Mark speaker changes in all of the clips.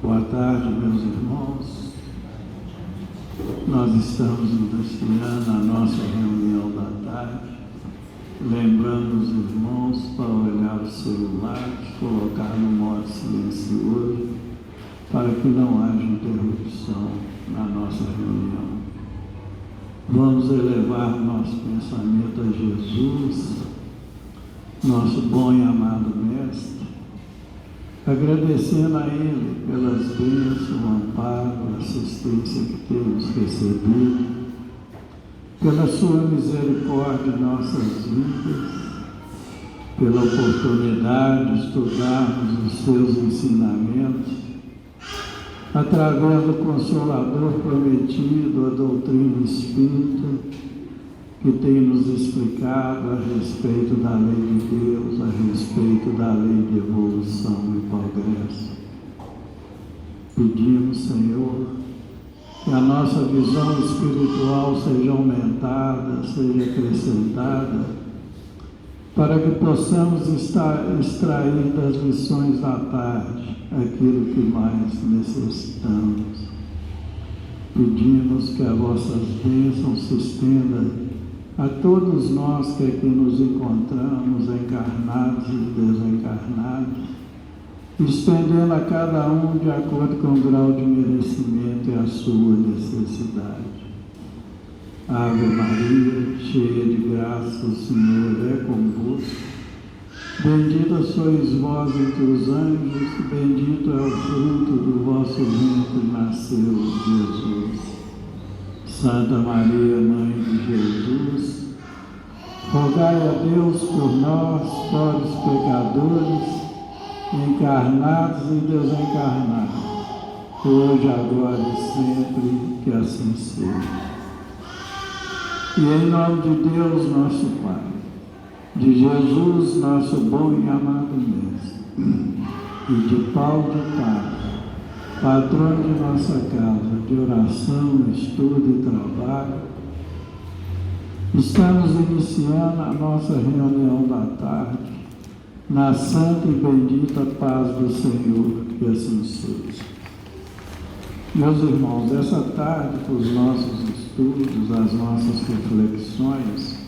Speaker 1: Boa tarde, meus irmãos. Nós estamos iniciando a nossa reunião da tarde, lembrando os irmãos para olhar o celular, colocar no modo silencioso, para que não haja interrupção na nossa reunião. Vamos elevar nosso pensamento a Jesus, nosso bom e amado Mestre, agradecendo a Ele pelas bênçãos, o amparo, a assistência que temos recebido, pela sua misericórdia em nossas vidas, pela oportunidade de estudarmos os seus ensinamentos, através do Consolador prometido, a doutrina espírita, que tem nos explicado a respeito da lei de Deus, a respeito da lei de evolução e progresso. Pedimos, Senhor, que a nossa visão espiritual seja aumentada, seja acrescentada, para que possamos extrair das lições da tarde aquilo que mais necessitamos. Pedimos que as vossas bênçãos se estendam a todos nós que aqui nos encontramos, encarnados e desencarnados, estendendo a cada um de acordo com o grau de merecimento e a sua necessidade. Ave Maria, cheia de graça, o Senhor é convosco. Bendita sois vós entre os anjos, bendito é o fruto do vosso ventre, nasceu Jesus. Santa Maria, Mãe de Jesus, rogai a Deus por nós, pobres pecadores, encarnados e desencarnados, hoje, agora e sempre, que assim seja. E em nome de Deus, nosso Pai, de Jesus, nosso bom e amado Mestre, e de Paulo de Tarso, patrono de nossa casa, de oração, estudo e trabalho, estamos iniciando a nossa reunião da tarde, na santa e bendita paz do Senhor, que assim seja. Meus irmãos, essa tarde, para os nossos estudos, as nossas reflexões,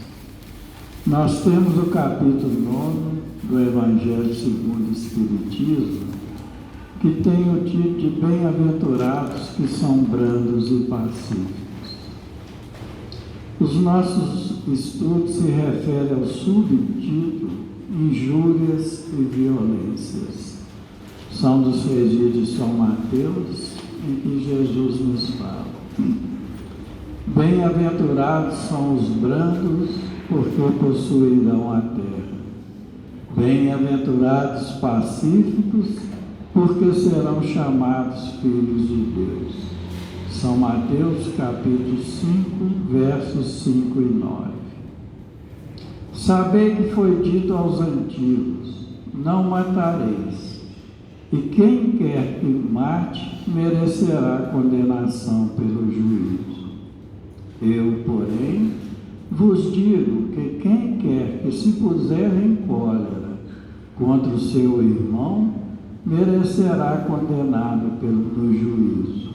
Speaker 1: nós temos o capítulo 9 do Evangelho segundo o Espiritismo, que tem o título de Bem-aventurados que são brandos e pacíficos. Os nossos estudos se referem ao subtítulo Injúrias e Violências. São dos registros de São Mateus, em que Jesus nos fala: Bem-aventurados são os brandos, porque possuirão a terra. Bem-aventurados pacíficos, porque serão chamados filhos de Deus. São Mateus capítulo 5, versos 5 e 9. Sabei que foi dito aos antigos: não matareis, e quem quer que mate merecerá condenação pelo juízo. Eu, porém, vos digo que quem quer que se puser em cólera contra o seu irmão merecerá condenado pelo juízo.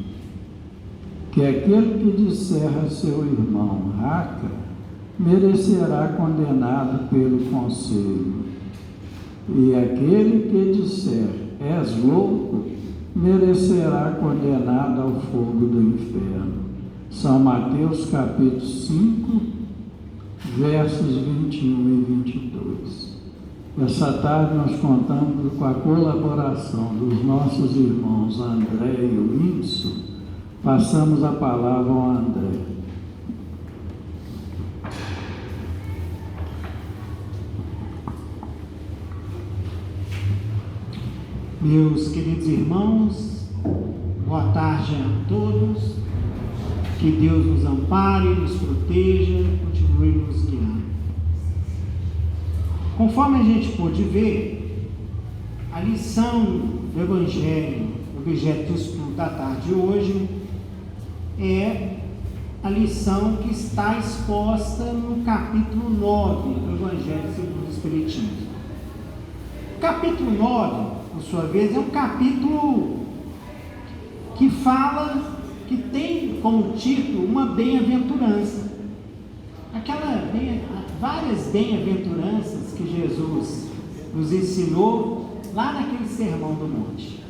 Speaker 1: Que aquele que disser a seu irmão raca merecerá condenado pelo conselho. E aquele que disser és louco merecerá condenado ao fogo do inferno. São Mateus capítulo 5, versos 21 e 22. Essa tarde nós contamos com a colaboração dos nossos irmãos André e Wilson. Passamos a palavra ao André.
Speaker 2: Meus queridos irmãos, boa tarde a todos. Que Deus nos ampare, nos proteja, continue nos guiando. Conforme a gente pôde ver, a lição do Evangelho, objeto do estudo da tarde de hoje, é a lição que está exposta no capítulo 9 do Evangelho segundo o Espiritismo. O capítulo 9, por sua vez, é um capítulo que fala, que tem como título uma bem-aventurança. Várias bem-aventuranças que Jesus nos ensinou lá naquele Sermão do Monte.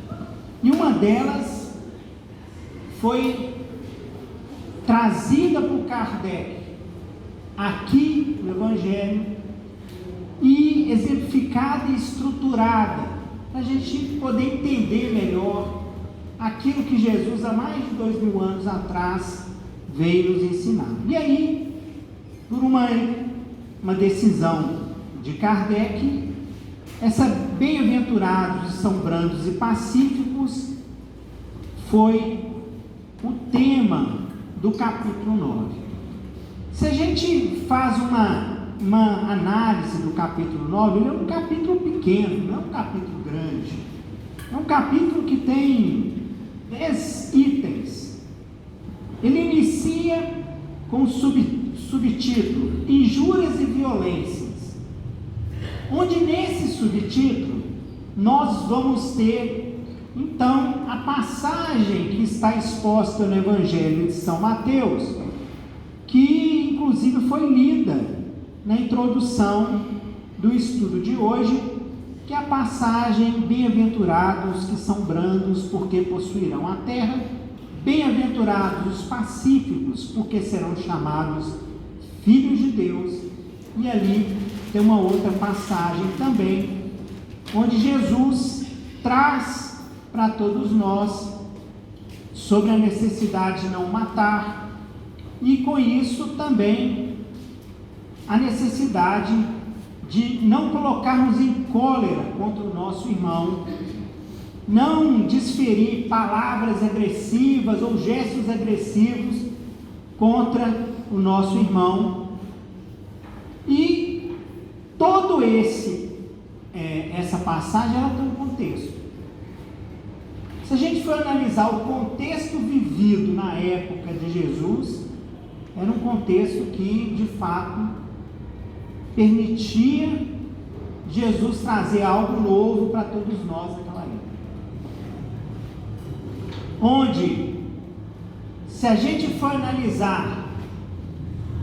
Speaker 2: E uma delas foi trazida por Kardec aqui no Evangelho e exemplificada e estruturada para a gente poder entender melhor aquilo que Jesus há mais de 2000 anos atrás veio nos ensinar. E aí, por uma decisão de Kardec, essa bem-aventurados são brandos e pacíficos foi o tema do capítulo 9. Se a gente faz uma análise do capítulo 9, ele é um capítulo pequeno, não é um capítulo grande. É um capítulo que tem 10 itens. Ele inicia com o subtítulo Injúrias e Violências, onde nesse subtítulo nós vamos ter então a passagem que está exposta no Evangelho de São Mateus, que inclusive foi lida na introdução do estudo de hoje, que é a passagem bem-aventurados que são brandos, porque possuirão a terra, bem-aventurados os pacíficos, porque serão chamados filhos de Deus. E ali tem uma outra passagem também, onde Jesus traz para todos nós sobre a necessidade de não matar, e com isso também a necessidade de não colocarmos em cólera contra o nosso irmão, não desferir palavras agressivas ou gestos agressivos contra o nosso irmão. E todo essa passagem ela tem um contexto. Se a gente for analisar o contexto vivido na época de Jesus, era um contexto que de fato permitia Jesus trazer algo novo para todos nós naquela época. Onde, se a gente for analisar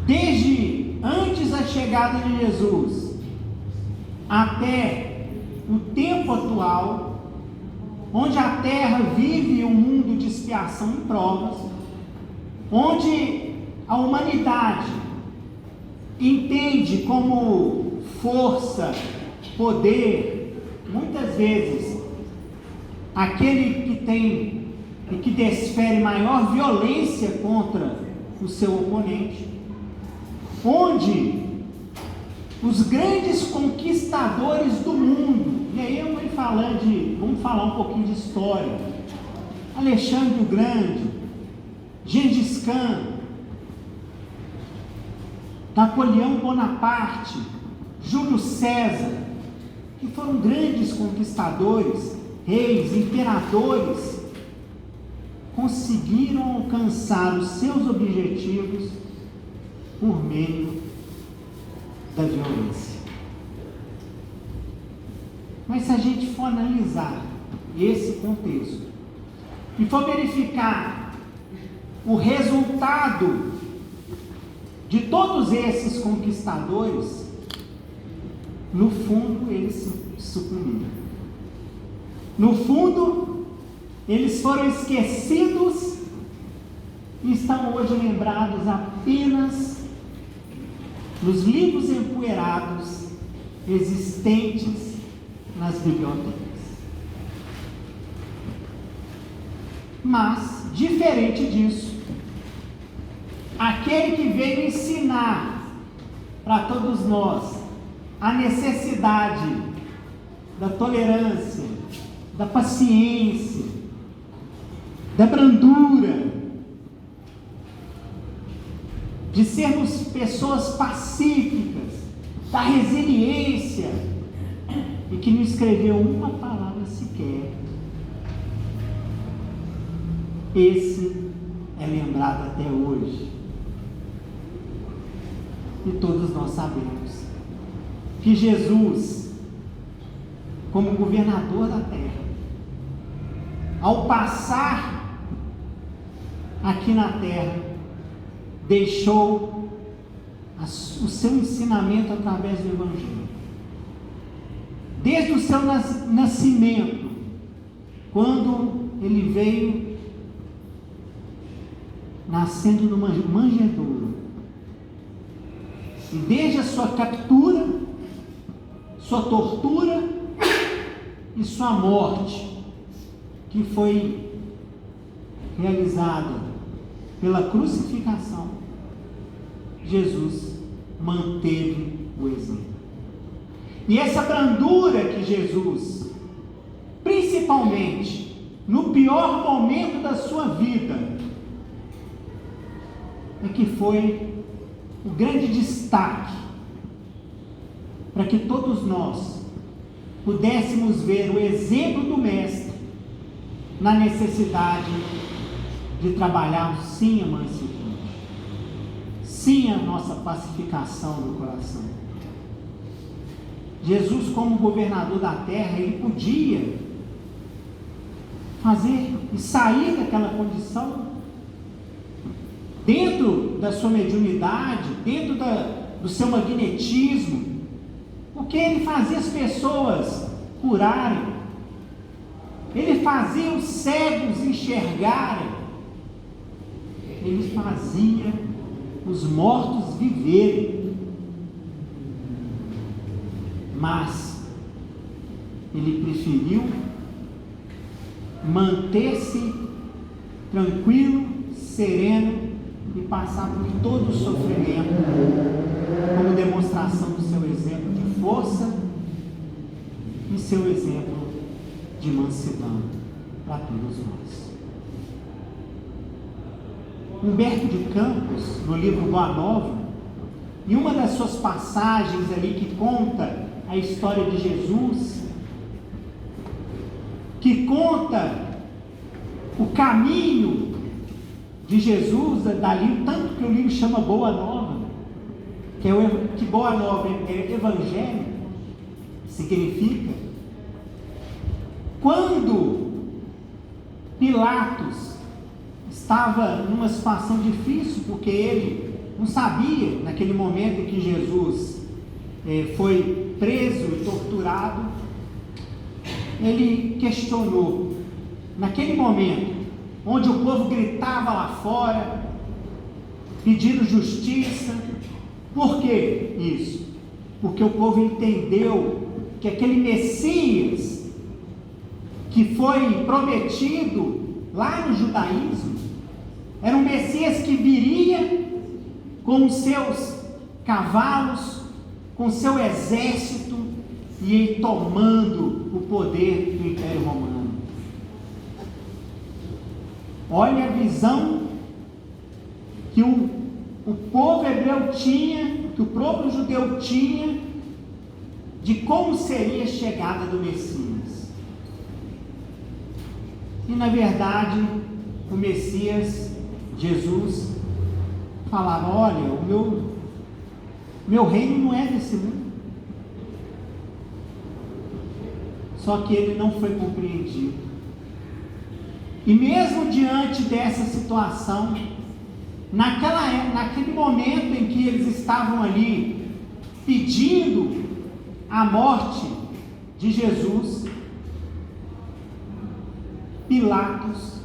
Speaker 2: desde antes da chegada de Jesus até o tempo atual, onde a terra vive um mundo de expiação e provas, onde a humanidade entende como força, poder, muitas vezes, aquele que tem e que desfere maior violência contra o seu oponente, onde os grandes conquistadores do mundo, e aí vamos falar um pouquinho de história, Alexandre o Grande, Gengis Khan, Napoleão Bonaparte, Júlio César, que foram grandes conquistadores, reis, imperadores, conseguiram alcançar os seus objetivos por meio da violência. Mas se a gente for analisar esse contexto e for verificar o resultado de todos esses conquistadores, no fundo eles sucumbiram. No fundo, eles foram esquecidos e estão hoje lembrados apenas nos livros empoeirados existentes nas bibliotecas. Mas, diferente disso, aquele que veio ensinar para todos nós a necessidade da tolerância, da paciência, da brandura, de sermos pessoas pacíficas, da resiliência, e que não escreveu uma palavra sequer, esse é lembrado até hoje. E todos nós sabemos que Jesus, como governador da terra, ao passar aqui na terra, deixou o seu ensinamento através do Evangelho. Desde o seu nascimento, quando ele veio nascendo numa manjedoura, e desde a sua captura, sua tortura e sua morte, que foi realizada pela crucificação, Jesus manteve o exemplo. E essa brandura que Jesus, principalmente no pior momento da sua vida, é que foi o grande destaque para que todos nós pudéssemos ver o exemplo do Mestre na necessidade de trabalharmos sim a mansidão, sim a nossa pacificação do coração. Jesus, como governador da terra, ele podia fazer e sair daquela condição dentro da sua mediunidade, dentro do seu magnetismo, porque ele fazia as pessoas curarem, ele fazia os cegos enxergarem, ele fazia os mortos viverem. Mas ele preferiu manter-se tranquilo, sereno e passar por todo o sofrimento como demonstração do seu exemplo de força e seu exemplo de mansidão para todos nós. Humberto de Campos, no livro Boa Nova, em uma das suas passagens ali que conta a história de Jesus, que conta o caminho de Jesus dali, tanto que o livro chama Boa Nova, que Boa Nova é Evangelho, significa, quando Pilatos estava numa situação difícil, porque ele não sabia, naquele momento em que Jesus foi preso e torturado, ele questionou, naquele momento, onde o povo gritava lá fora, pedindo justiça. Por que isso? Porque o povo entendeu que aquele Messias, que foi prometido lá no judaísmo, era um Messias que viria com os seus cavalos, com seu exército, e tomando o poder do Império Romano. Olha a visão que o povo hebreu tinha, que o próprio judeu tinha, de como seria a chegada do Messias. E na verdade, o Messias, Jesus, falava: olha, o meu reino não é desse mundo. Só que ele não foi compreendido. E mesmo diante dessa situação, naquele momento em que eles estavam ali pedindo a morte de Jesus, Pilatos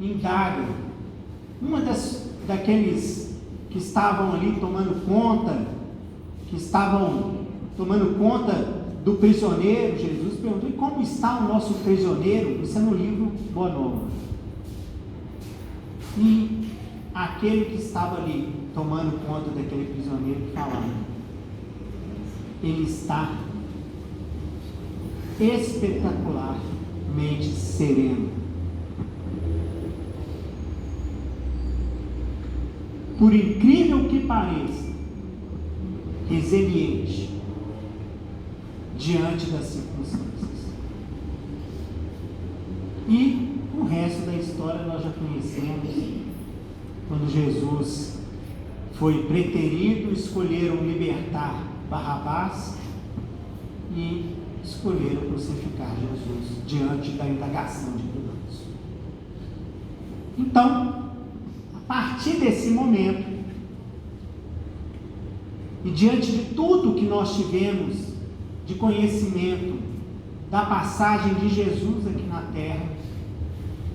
Speaker 2: indaga daqueles que estavam ali tomando conta do prisioneiro. Jesus perguntou: e como está o nosso prisioneiro? Isso é no livro Boa Nova. E aquele que estava ali tomando conta daquele prisioneiro falava: ele está espetacularmente sereno. Por incrível que pareça, resiliente diante das circunstâncias. E o resto da história nós já conhecemos. Quando Jesus foi preterido, escolheram libertar Barrabás e escolheram crucificar Jesus diante da indagação de Pilatos. Então, A partir desse momento, e diante de tudo que nós tivemos de conhecimento da passagem de Jesus aqui na terra,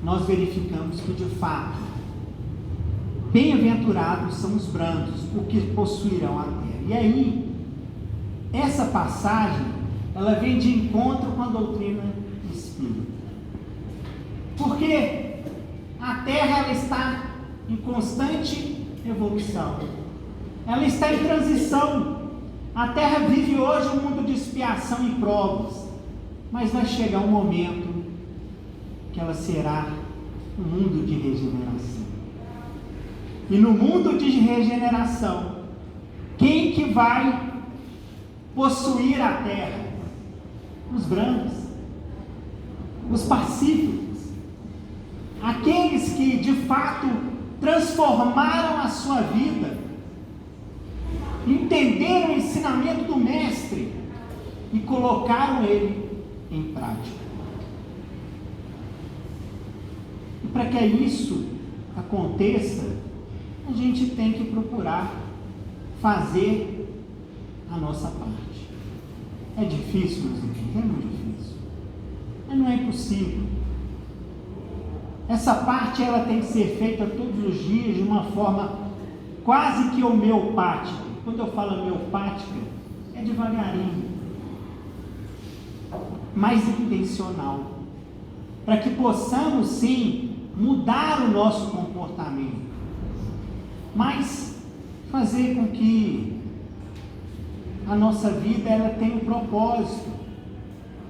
Speaker 2: nós verificamos que de fato, bem-aventurados são os brandos, porque possuirão a terra. E aí, essa passagem, ela vem de encontro com a doutrina espírita. Porque a terra, ela está em constante evolução. Ela está em transição. A terra vive hoje um mundo de expiação e provas, mas vai chegar um momento que ela será um mundo de regeneração. E no mundo de regeneração, quem que vai possuir a terra? Os brandos, os pacíficos, aqueles que de fato transformaram a sua vida, entenderam o ensinamento do mestre e colocaram ele em prática. E para que isso aconteça, a gente tem que procurar fazer a nossa parte. É difícil, meus irmãos, é muito difícil, mas não é impossível. Essa parte, ela tem que ser feita todos os dias de uma forma quase que homeopática. Quando eu falo homeopática, é devagarinho, mais intencional, para que possamos sim mudar o nosso comportamento, mas fazer com que a nossa vida, ela tenha um propósito,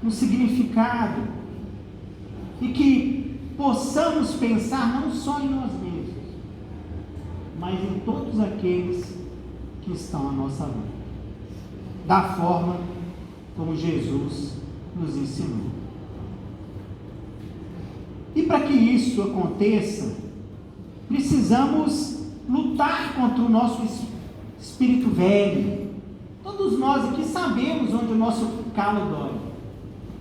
Speaker 2: um significado, e que possamos pensar não só em nós mesmos, mas em todos aqueles que estão à nossa volta, da forma como Jesus nos ensinou. E para que isso aconteça, precisamos lutar contra o nosso espírito velho. Todos nós aqui sabemos onde o nosso calo dói.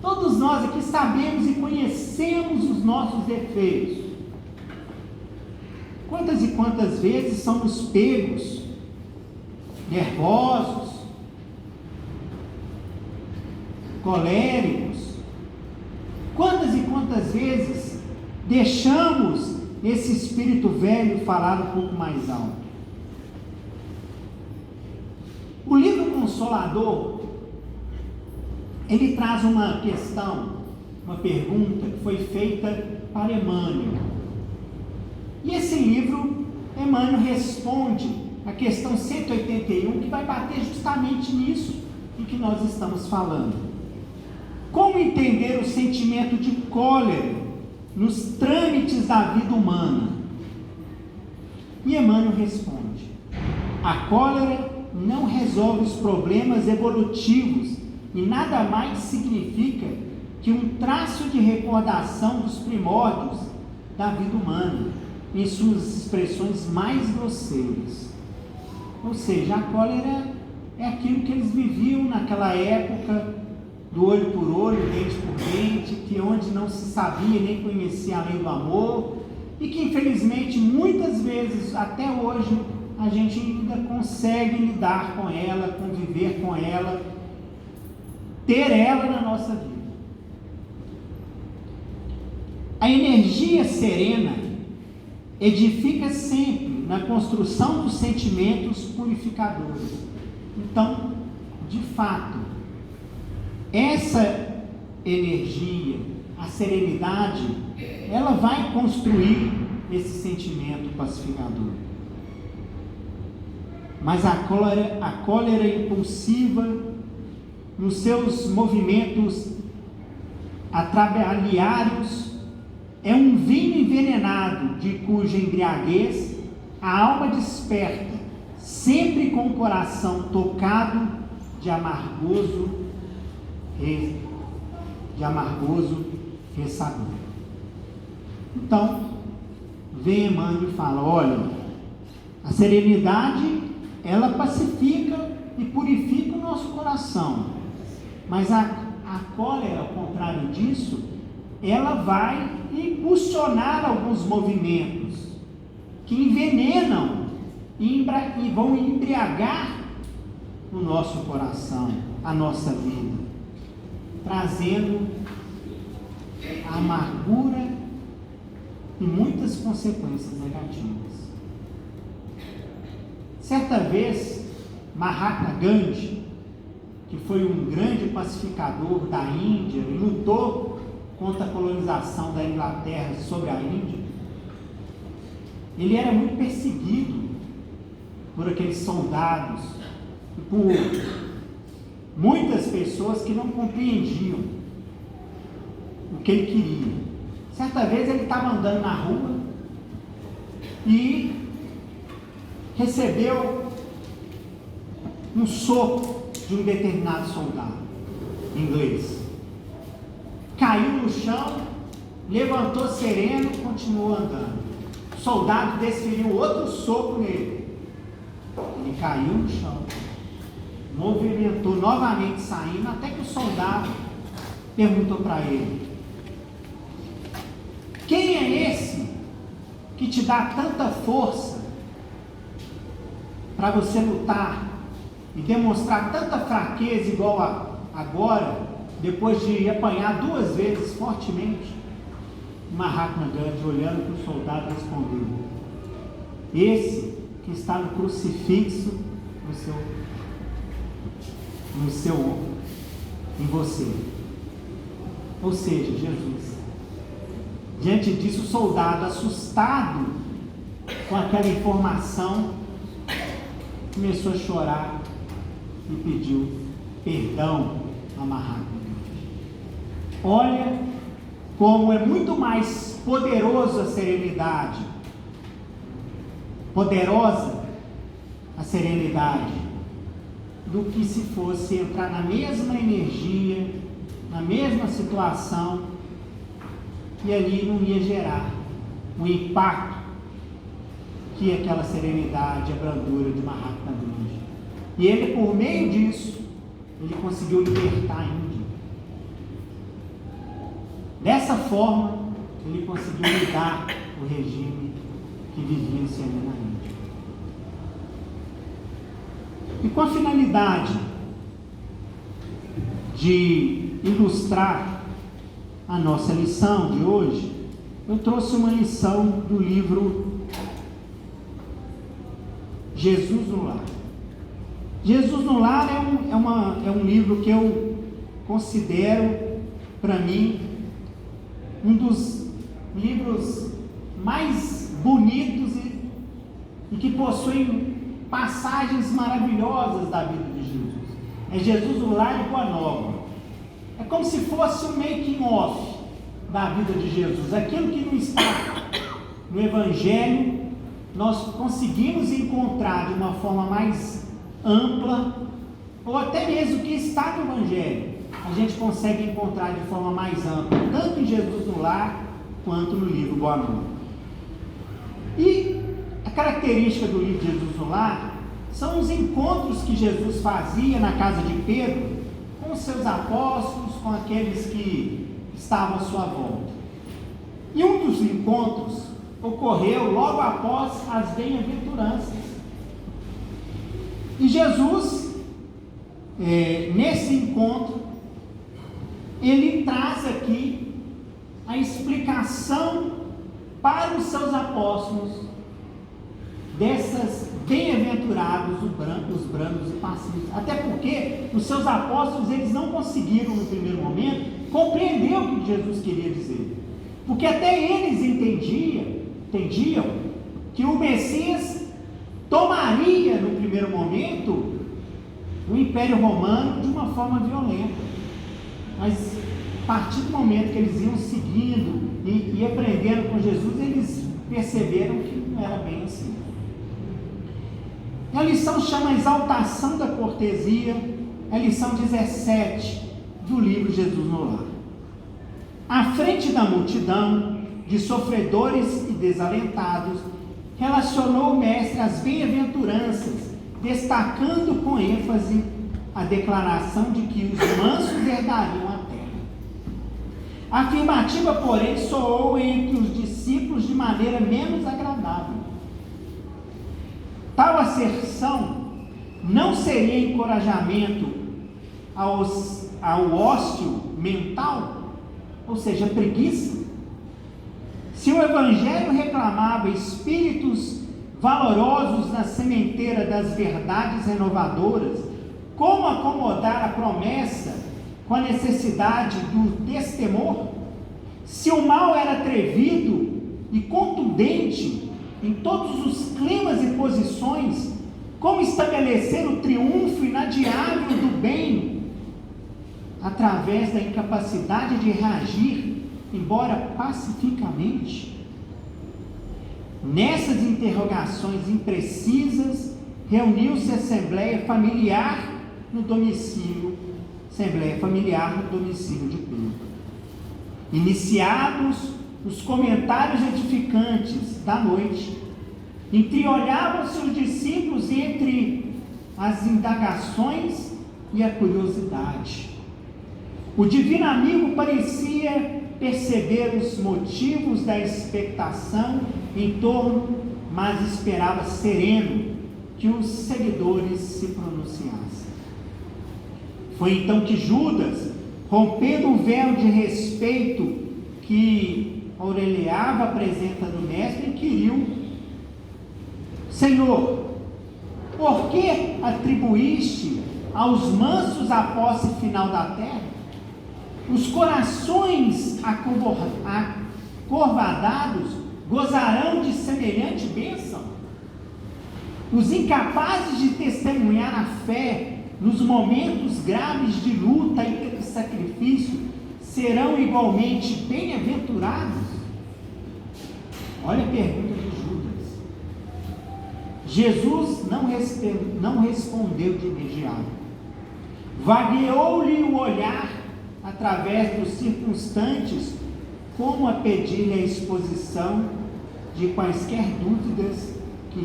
Speaker 2: Todos nós aqui sabemos e conhecemos os nossos defeitos. Quantas e quantas vezes somos pegos, nervosos, coléricos? Quantas e quantas vezes deixamos esse espírito velho falar um pouco mais alto? O livro Consolador, ele traz uma questão, uma pergunta que foi feita para Emmanuel. E esse livro, Emmanuel responde a questão 181, que vai bater justamente nisso em que nós estamos falando. Como entender o sentimento de cólera nos trâmites da vida humana? E Emmanuel responde: a cólera não resolve os problemas evolutivos e nada mais significa que um traço de recordação dos primórdios da vida humana, em suas expressões mais grosseiras. Ou seja, a cólera é aquilo que eles viviam naquela época, do olho por olho, dente por dente, que onde não se sabia nem conhecia a lei do amor, e que infelizmente muitas vezes, até hoje, a gente ainda consegue lidar com ela, conviver com ela, ter ela na nossa vida. A energia serena edifica sempre na construção dos sentimentos purificadores. Então, de fato, essa energia, a serenidade, ela vai construir esse sentimento pacificador. Mas a cólera impulsiva, nos seus movimentos atrabiliários, é um vinho envenenado, de cuja embriaguez a alma desperta, sempre com o coração tocado de amargoso ressabor. Então, vem Emmanuel e fala: olha, a serenidade, ela pacifica e purifica o nosso coração, mas a cólera, ao contrário disso, ela vai impulsionar alguns movimentos que envenenam e vão embriagar o nosso coração, a nossa vida, trazendo a amargura e muitas consequências negativas. Certa vez, Mahatma Gandhi, que foi um grande pacificador da Índia e lutou contra a colonização da Inglaterra sobre a Índia, ele era muito perseguido por aqueles soldados e por muitas pessoas que não compreendiam o que ele queria. Certa vez ele estava andando na rua e recebeu um soco de um determinado soldado inglês. Caiu no chão, levantou sereno e continuou andando. O soldado desferiu outro soco nele. Ele caiu no chão, movimentou novamente saindo, até que o soldado perguntou para ele: quem é esse que te dá tanta força para você lutar e demonstrar tanta fraqueza igual agora, depois de apanhar 2 vezes fortemente? Mahatma Gandhi, olhando para o soldado, respondeu: esse que está no crucifixo no seu ombro, em você. Ou seja, Jesus. Diante disso, o soldado, assustado com aquela informação, começou a chorar e pediu perdão a Mahatma Gandhi. Olha como é muito mais poderosa a serenidade, do que se fosse entrar na mesma energia, na mesma situação, e ali não ia gerar o impacto que aquela serenidade, a brandura de Mahatma Gandhi. E ele, por meio disso, ele conseguiu libertar a Índia. Dessa forma, ele conseguiu mudar o regime que vivia se ali na Índia. E com a finalidade de ilustrar a nossa lição de hoje, eu trouxe uma lição do livro Jesus no Lar. Jesus no Lar é um livro que eu considero, para mim, um dos livros mais bonitos e que possuem passagens maravilhosas da vida de Jesus. É Jesus no Lar e Boa Nova. É como se fosse um making of da vida de Jesus. Aquilo que não está no Evangelho, nós conseguimos encontrar de uma forma mais ampla, ou até mesmo o que está no Evangelho, a gente consegue encontrar de forma mais ampla, tanto em Jesus no Lar, quanto no livro Boa Nova. E a característica do livro Jesus no Lar são os encontros que Jesus fazia na casa de Pedro, com os seus apóstolos, com aqueles que estavam à sua volta. E um dos encontros ocorreu logo após as bem-aventuranças. E Jesus, nesse encontro, ele traz aqui a explicação para os seus apóstolos dessas bem-aventurados, os brandos e pacíficos. Até porque os seus apóstolos, eles não conseguiram no primeiro momento compreender o que Jesus queria dizer, porque até eles entendiam que o Messias tomaria no primeiro momento o Império Romano de uma forma violenta, mas a partir do momento que eles iam seguindo e aprendendo com Jesus, eles perceberam que não era bem assim. A lição chama Exaltação da Cortesia, a lição 17 do livro Jesus no Lar. À frente da multidão de sofredores e desalentados, relacionou o mestre as bem-aventuranças, destacando com ênfase a declaração de que os mansos herdariam a terra. A afirmativa, porém, soou entre os discípulos de maneira menos agradável. Tal asserção não seria encorajamento ao ócio mental, ou seja, preguiça? Se o Evangelho reclamava espíritos valorosos na sementeira das verdades renovadoras, como acomodar a promessa com a necessidade do destemor? Se o mal era atrevido e contundente em todos os climas e posições, como estabelecer o triunfo inadiável do bem através da incapacidade de reagir, embora pacificamente? Nessas interrogações imprecisas, reuniu-se a Assembleia Familiar no domicílio de Pedro. Iniciados os comentários edificantes da noite, entreolhavam-se os discípulos entre as indagações e a curiosidade. O divino amigo parecia perceber os motivos da expectação em torno, mas esperava sereno que os seguidores se pronunciassem. Foi então que Judas, rompendo o véu de respeito que aureliava a presença do Mestre, inquiriu: Senhor, por que atribuíste aos mansos a posse final da terra? Os corações acorvadados gozarão de semelhante bênção? Os incapazes de testemunhar a fé nos momentos graves de luta e de sacrifício serão igualmente bem-aventurados? Olha a pergunta de Judas. Jesus não respondeu de imediato. Vagueou-lhe o olhar através dos circunstantes, como a pedir-lhe a exposição de quaisquer dúvidas que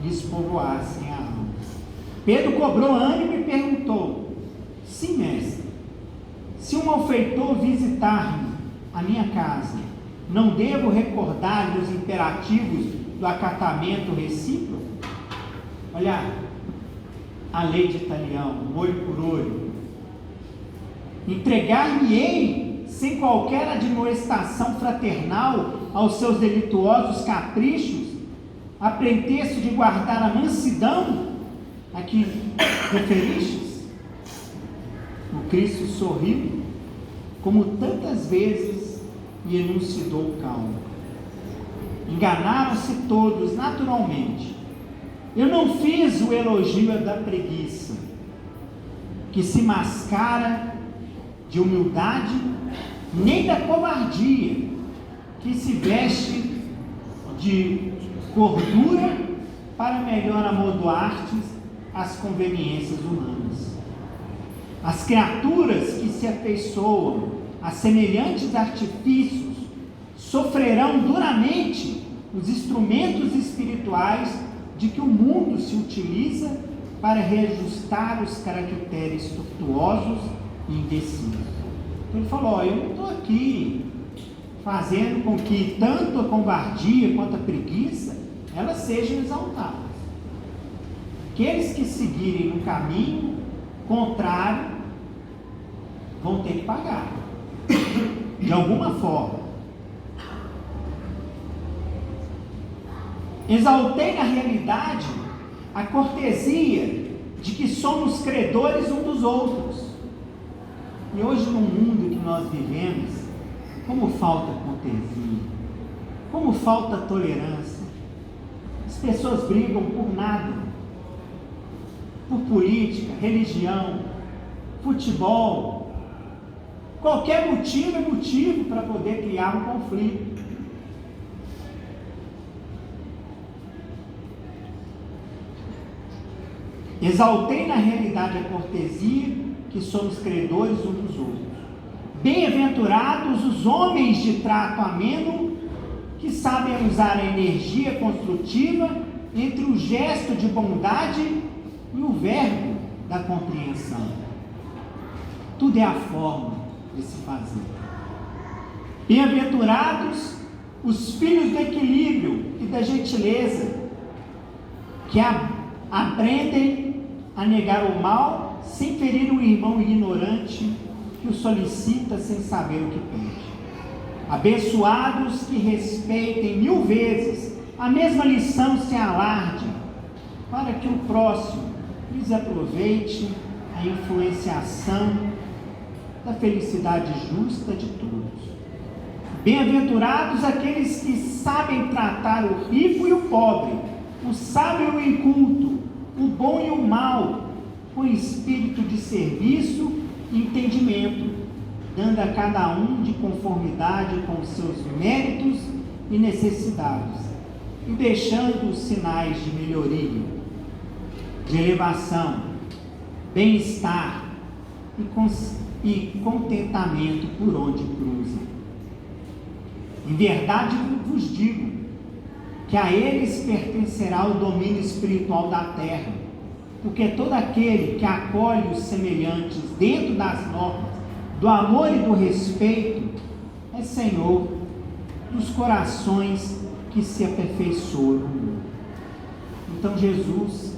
Speaker 2: lhes povoassem a alma. Pedro cobrou ânimo e perguntou: sim, mestre, se um malfeitor visitar-me a minha casa, não devo recordar-lhe os imperativos do acatamento recíproco? Olha, a lei de Italião, olho por olho. Entregar-me-ei sem qualquer admoestação fraternal aos seus delituosos caprichos, a pretexto de guardar a mansidão a que referistes? O Cristo sorriu, como tantas vezes, e elucidou calmo. Enganaram-se todos naturalmente. Eu não fiz o elogio da preguiça, que se mascara de humildade, nem da covardia, que se veste de gordura para melhor amodoar-te às conveniências humanas. As criaturas que se afeiçoam a semelhantes artifícios sofrerão duramente os instrumentos espirituais de que o mundo se utiliza para reajustar os caracteres tortuosos e indecisos. Então ele falou: eu não estou aqui fazendo com que tanto a covardia quanto a preguiça elas sejam exaltadas. Aqueles que seguirem no caminho contrário vão ter que pagar de alguma forma. Exaltei na realidade a cortesia de que somos credores uns dos outros. E hoje, no mundo que nós vivemos, como falta cortesia, como falta tolerância. As pessoas brigam por nada, por política, religião, futebol. Qualquer motivo é motivo para poder criar um conflito. Exaltei na realidade a cortesia, que somos credores uns dos outros. Bem-aventurados os homens de trato ameno, que sabem usar a energia construtiva entre o gesto de bondade e o verbo da compreensão. Tudo é a forma de se fazer. Bem-aventurados os filhos do equilíbrio e da gentileza, que aprendem a negar o mal sem ferir o irmão ignorante que o solicita sem saber o que pede. Abençoados que respeitem 1000 vezes a mesma lição sem alarde, para que o próximo lhes aproveite a influenciação da felicidade justa de todos. Bem-aventurados aqueles que sabem tratar o rico e o pobre, o sábio e o inculto, o bom e o mal, com espírito de serviço e entendimento, dando a cada um de conformidade com os seus méritos e necessidades, e deixando os sinais de melhoria, de elevação, bem-estar e contentamento por onde cruzam. Em verdade vos digo que a eles pertencerá o domínio espiritual da terra, porque todo aquele que acolhe os semelhantes dentro das normas do amor e do respeito é senhor dos corações que se aperfeiçoam no mundo. Então Jesus,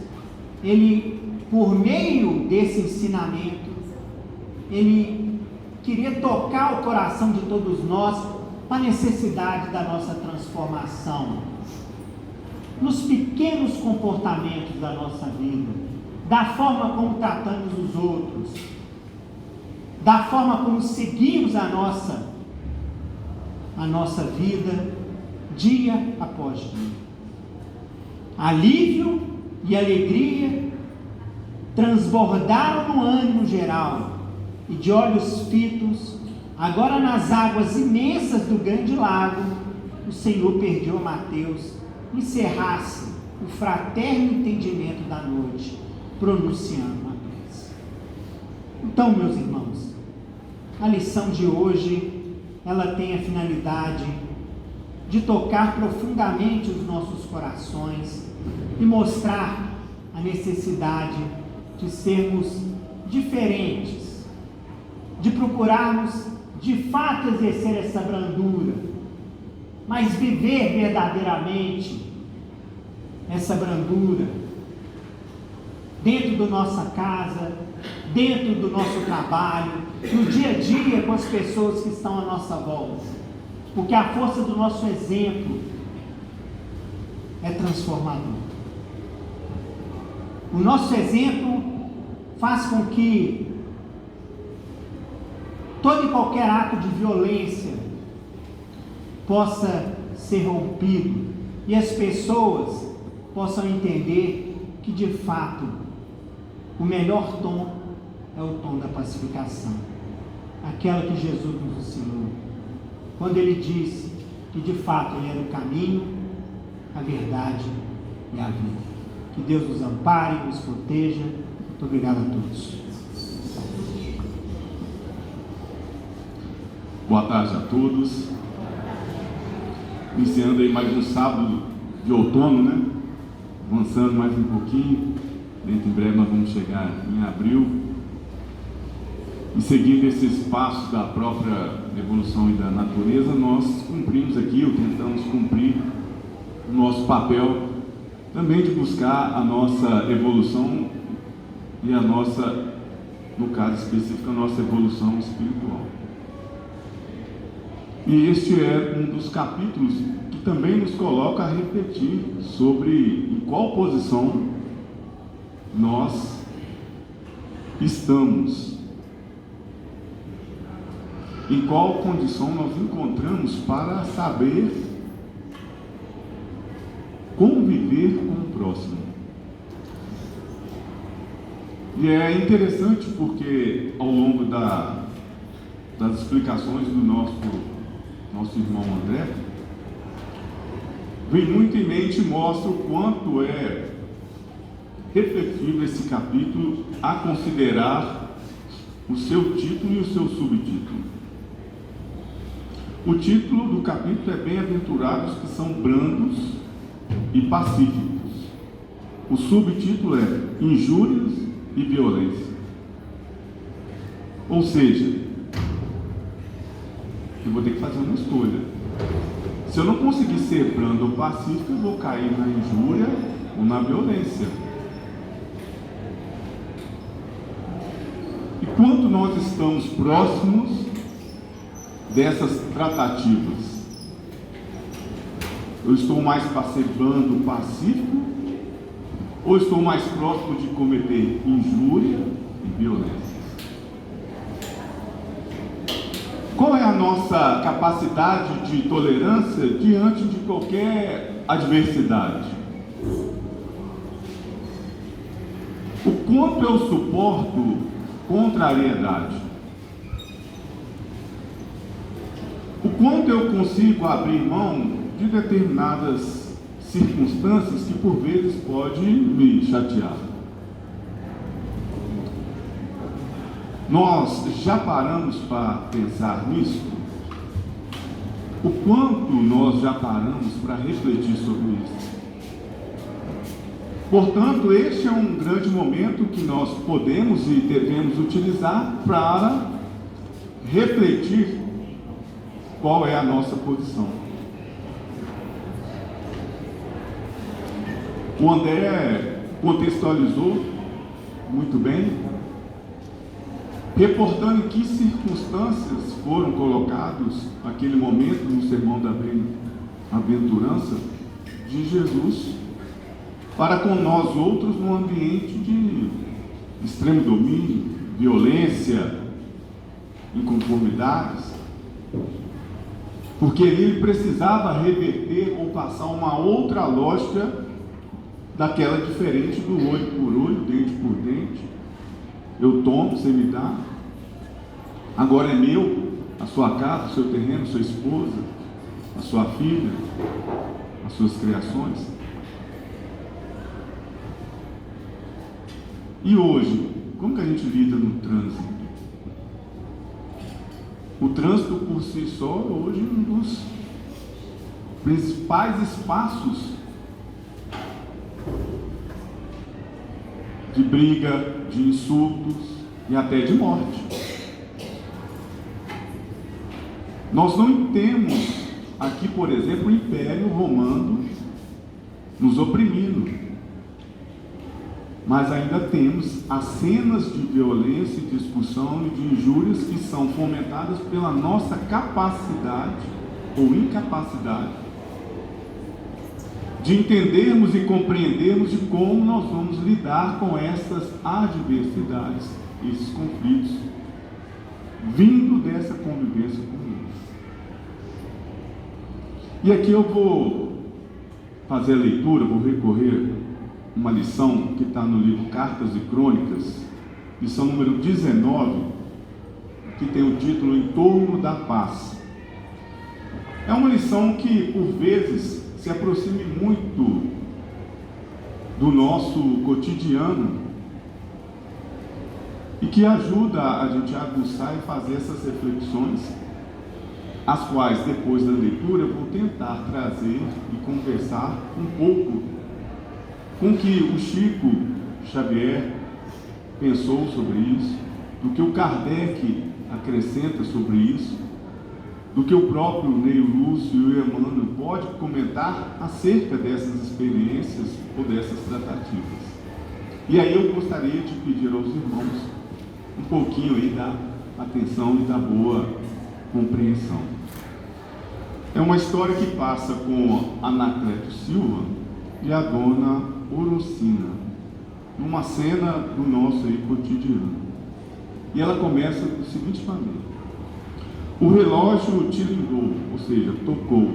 Speaker 2: ele, por meio desse ensinamento, ele queria tocar o coração de todos nós com a necessidade da nossa transformação nos pequenos comportamentos da nossa vida, da forma como tratamos os outros, da forma como seguimos a nossa vida dia após dia. Alívio e alegria transbordaram no ânimo geral, e de olhos fitos, agora nas águas imensas do grande lago, o Senhor pediu a Mateus encerrasse o fraterno entendimento da noite, pronunciando uma prece. Então, meus irmãos, a lição de hoje, ela tem a finalidade de tocar profundamente os nossos corações e mostrar a necessidade de sermos diferentes, de procurarmos de fato exercer essa brandura, mas viver verdadeiramente essa brandura dentro da nossa casa, dentro do nosso trabalho, no dia a dia com as pessoas que estão à nossa volta, porque a força do nosso exemplo é transformador. O nosso exemplo faz com que todo e qualquer ato de violência possa ser rompido e as pessoas possam entender que de fato o melhor tom é o tom da pacificação, aquela que Jesus nos ensinou, quando ele disse que de fato ele era o caminho, a verdade e a vida. Que Deus nos ampare, nos proteja. Muito obrigado a todos.
Speaker 3: Boa tarde a todos. Iniciando aí mais um sábado de outono, né? Avançando mais um pouquinho. Dentro em breve nós vamos chegar em abril. E seguindo esses passos da própria evolução e da natureza, nós cumprimos aqui, ou tentamos cumprir o nosso papel também de buscar a nossa evolução e a nossa, no caso específico, a nossa evolução espiritual. E este é um dos capítulos que também nos coloca a refletir sobre em qual posição nós estamos, em qual condição nós encontramos para saber conviver com o próximo. E é interessante porque ao longo das explicações do nosso irmão André, vem muito em mente e mostra o quanto é reflexivo esse capítulo a considerar o seu título e o seu subtítulo. O título do capítulo é Bem-aventurados que são brandos e pacíficos. O subtítulo é Injúrias e Violência. Ou seja, eu vou ter que fazer uma escolha. Se eu não conseguir ser brando ou pacífico, eu vou cair na injúria ou na violência. E quanto nós estamos próximos dessas tratativas? Eu estou mais participando do pacífico ou estou mais próximo de cometer injúria e violência? Qual é a nossa capacidade de tolerância diante de qualquer adversidade? O quanto eu suporto contrariedade? O quanto eu consigo abrir mão de determinadas circunstâncias que por vezes podem me chatear? Nós já paramos para pensar nisso? O quanto nós já paramos para refletir sobre isso? Portanto, este é um grande momento que nós podemos e devemos utilizar para refletir qual é a nossa posição. O André contextualizou muito bem, reportando em que circunstâncias foram colocados aquele momento no sermão da bem-aventurança de Jesus para com nós outros num ambiente de extremo domínio, violência, inconformidades, porque ele precisava reverter ou passar uma outra lógica daquela diferente do olho por olho, dente por dente. Eu tomo, você me dá, agora é meu, a sua casa, o seu terreno, a sua esposa, a sua filha, as suas criações. E hoje, como que a gente lida no trânsito? O trânsito por si só, hoje, é um dos principais espaços de briga, de insultos e até de morte. Nós não temos aqui, por exemplo, o Império Romano nos oprimindo, mas ainda temos as cenas de violência e discussão e de injúrias que são fomentadas pela nossa capacidade ou incapacidade de entendermos e compreendermos de como nós vamos lidar com essas adversidades, esses conflitos, vindo dessa convivência comum. E aqui eu vou fazer a leitura, vou recorrer uma lição que está no livro Cartas e Crônicas, lição número 19, que tem o título Em Torno da Paz. É uma lição que, por vezes, se aproxime muito do nosso cotidiano e que ajuda a gente a aguçar e fazer essas reflexões, as quais, depois da leitura, eu vou tentar trazer e conversar um pouco com o que o Chico Xavier pensou sobre isso, do que o Kardec acrescenta sobre isso, do que o próprio Ney Lúcio e o Emmanuel pode comentar acerca dessas experiências ou dessas tratativas. E aí eu gostaria de pedir aos irmãos um pouquinho aí da atenção e da boa compreensão. É uma história que passa com Anacleto Silva e a dona Orocina, numa cena do nosso aí cotidiano. E ela começa da seguinte maneira: o relógio tilindou, ou seja, tocou,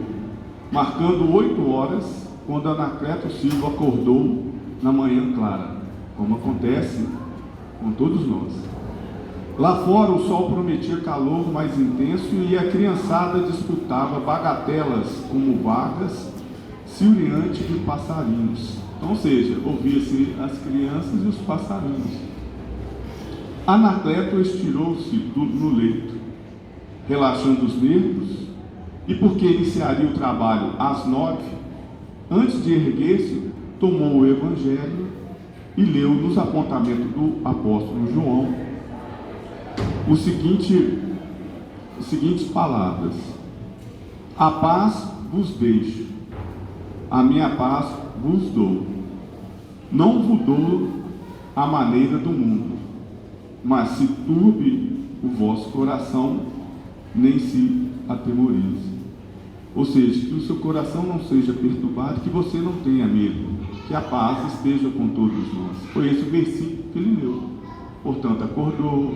Speaker 3: marcando 8 horas, quando Anacleto Silva acordou na manhã clara, como acontece com todos nós. Lá fora o sol prometia calor mais intenso e a criançada disputava bagatelas como vagas silreante de passarinhos. Então, ou seja, ouvia-se as crianças e os passarinhos. Anacleto estirou-se no leito, relaxando os nervos, e porque iniciaria o trabalho às 9, antes de erguer-se, tomou o Evangelho e leu nos apontamentos do apóstolo João as seguintes palavras: a paz vos deixo, a minha paz vos dou. não mudou a maneira do mundo, mas se turbe o vosso coração, nem se atemorize. Ou seja, que o seu coração não seja perturbado, que você não tenha medo, que a paz esteja com todos nós. Foi esse o versículo que ele leu. Portanto, acordou,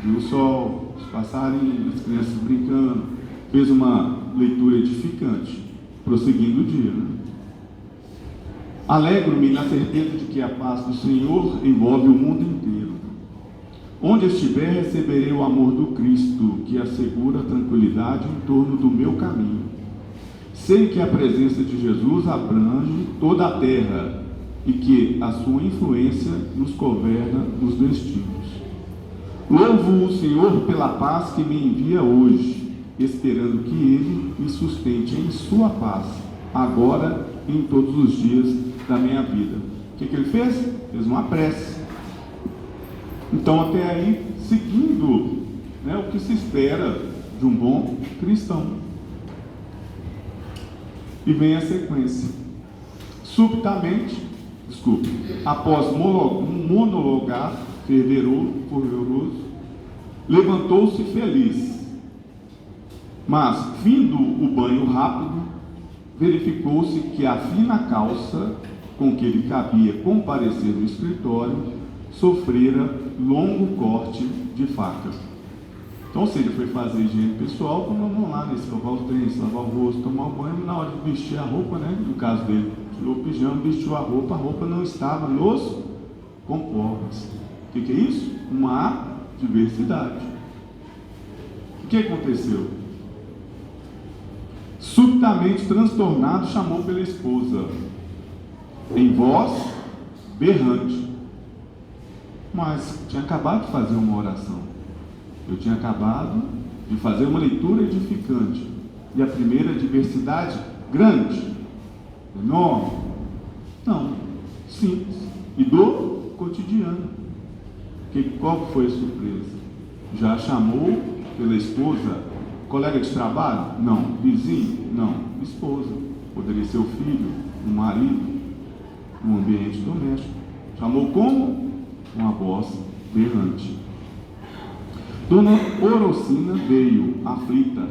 Speaker 3: viu o sol, os passarinhos, as crianças brincando, fez uma leitura edificante, prosseguindo o dia. Alegro-me na certeza de que a paz do Senhor envolve o mundo inteiro. Onde estiver, receberei o amor do Cristo, que assegura a tranquilidade em torno do meu caminho. Sei que a presença de Jesus abrange toda a terra e que a sua influência nos governa nos destinos. Louvo o Senhor pela paz que me envia hoje, esperando que Ele me sustente em sua paz, agora e em todos os dias da minha vida. O que ele fez? Fez uma prece. Então, até aí, seguindo, o que se espera de um bom cristão. E vem a sequência. Subitamente, após monologar fervoroso, levantou-se feliz. Mas, vindo o banho rápido, verificou-se que a fina calça com que ele cabia comparecer no escritório sofrera longo corte de faca. Então, ou seja, foi fazer higiene pessoal, como vamos lá, escovar os dentes, lavar o rosto, tomar o banho, na hora de vestir a roupa, no caso dele, tirou o pijama, vestiu a roupa não estava nos conformes. O que é isso? Uma adversidade. O que aconteceu? Subitamente transtornado, chamou pela esposa, em voz berrante. Mas tinha acabado de fazer uma oração. Eu tinha acabado de fazer uma leitura edificante. E a primeira adversidade, grande, enorme? Não, simples. E do cotidiano. Qual foi a surpresa? Já chamou pela esposa, colega de trabalho? Não. Vizinho? Não. Esposa. Poderia ser o filho, o marido, no ambiente doméstico. Chamou como? Uma voz berrante. Dona Orocina veio, aflita,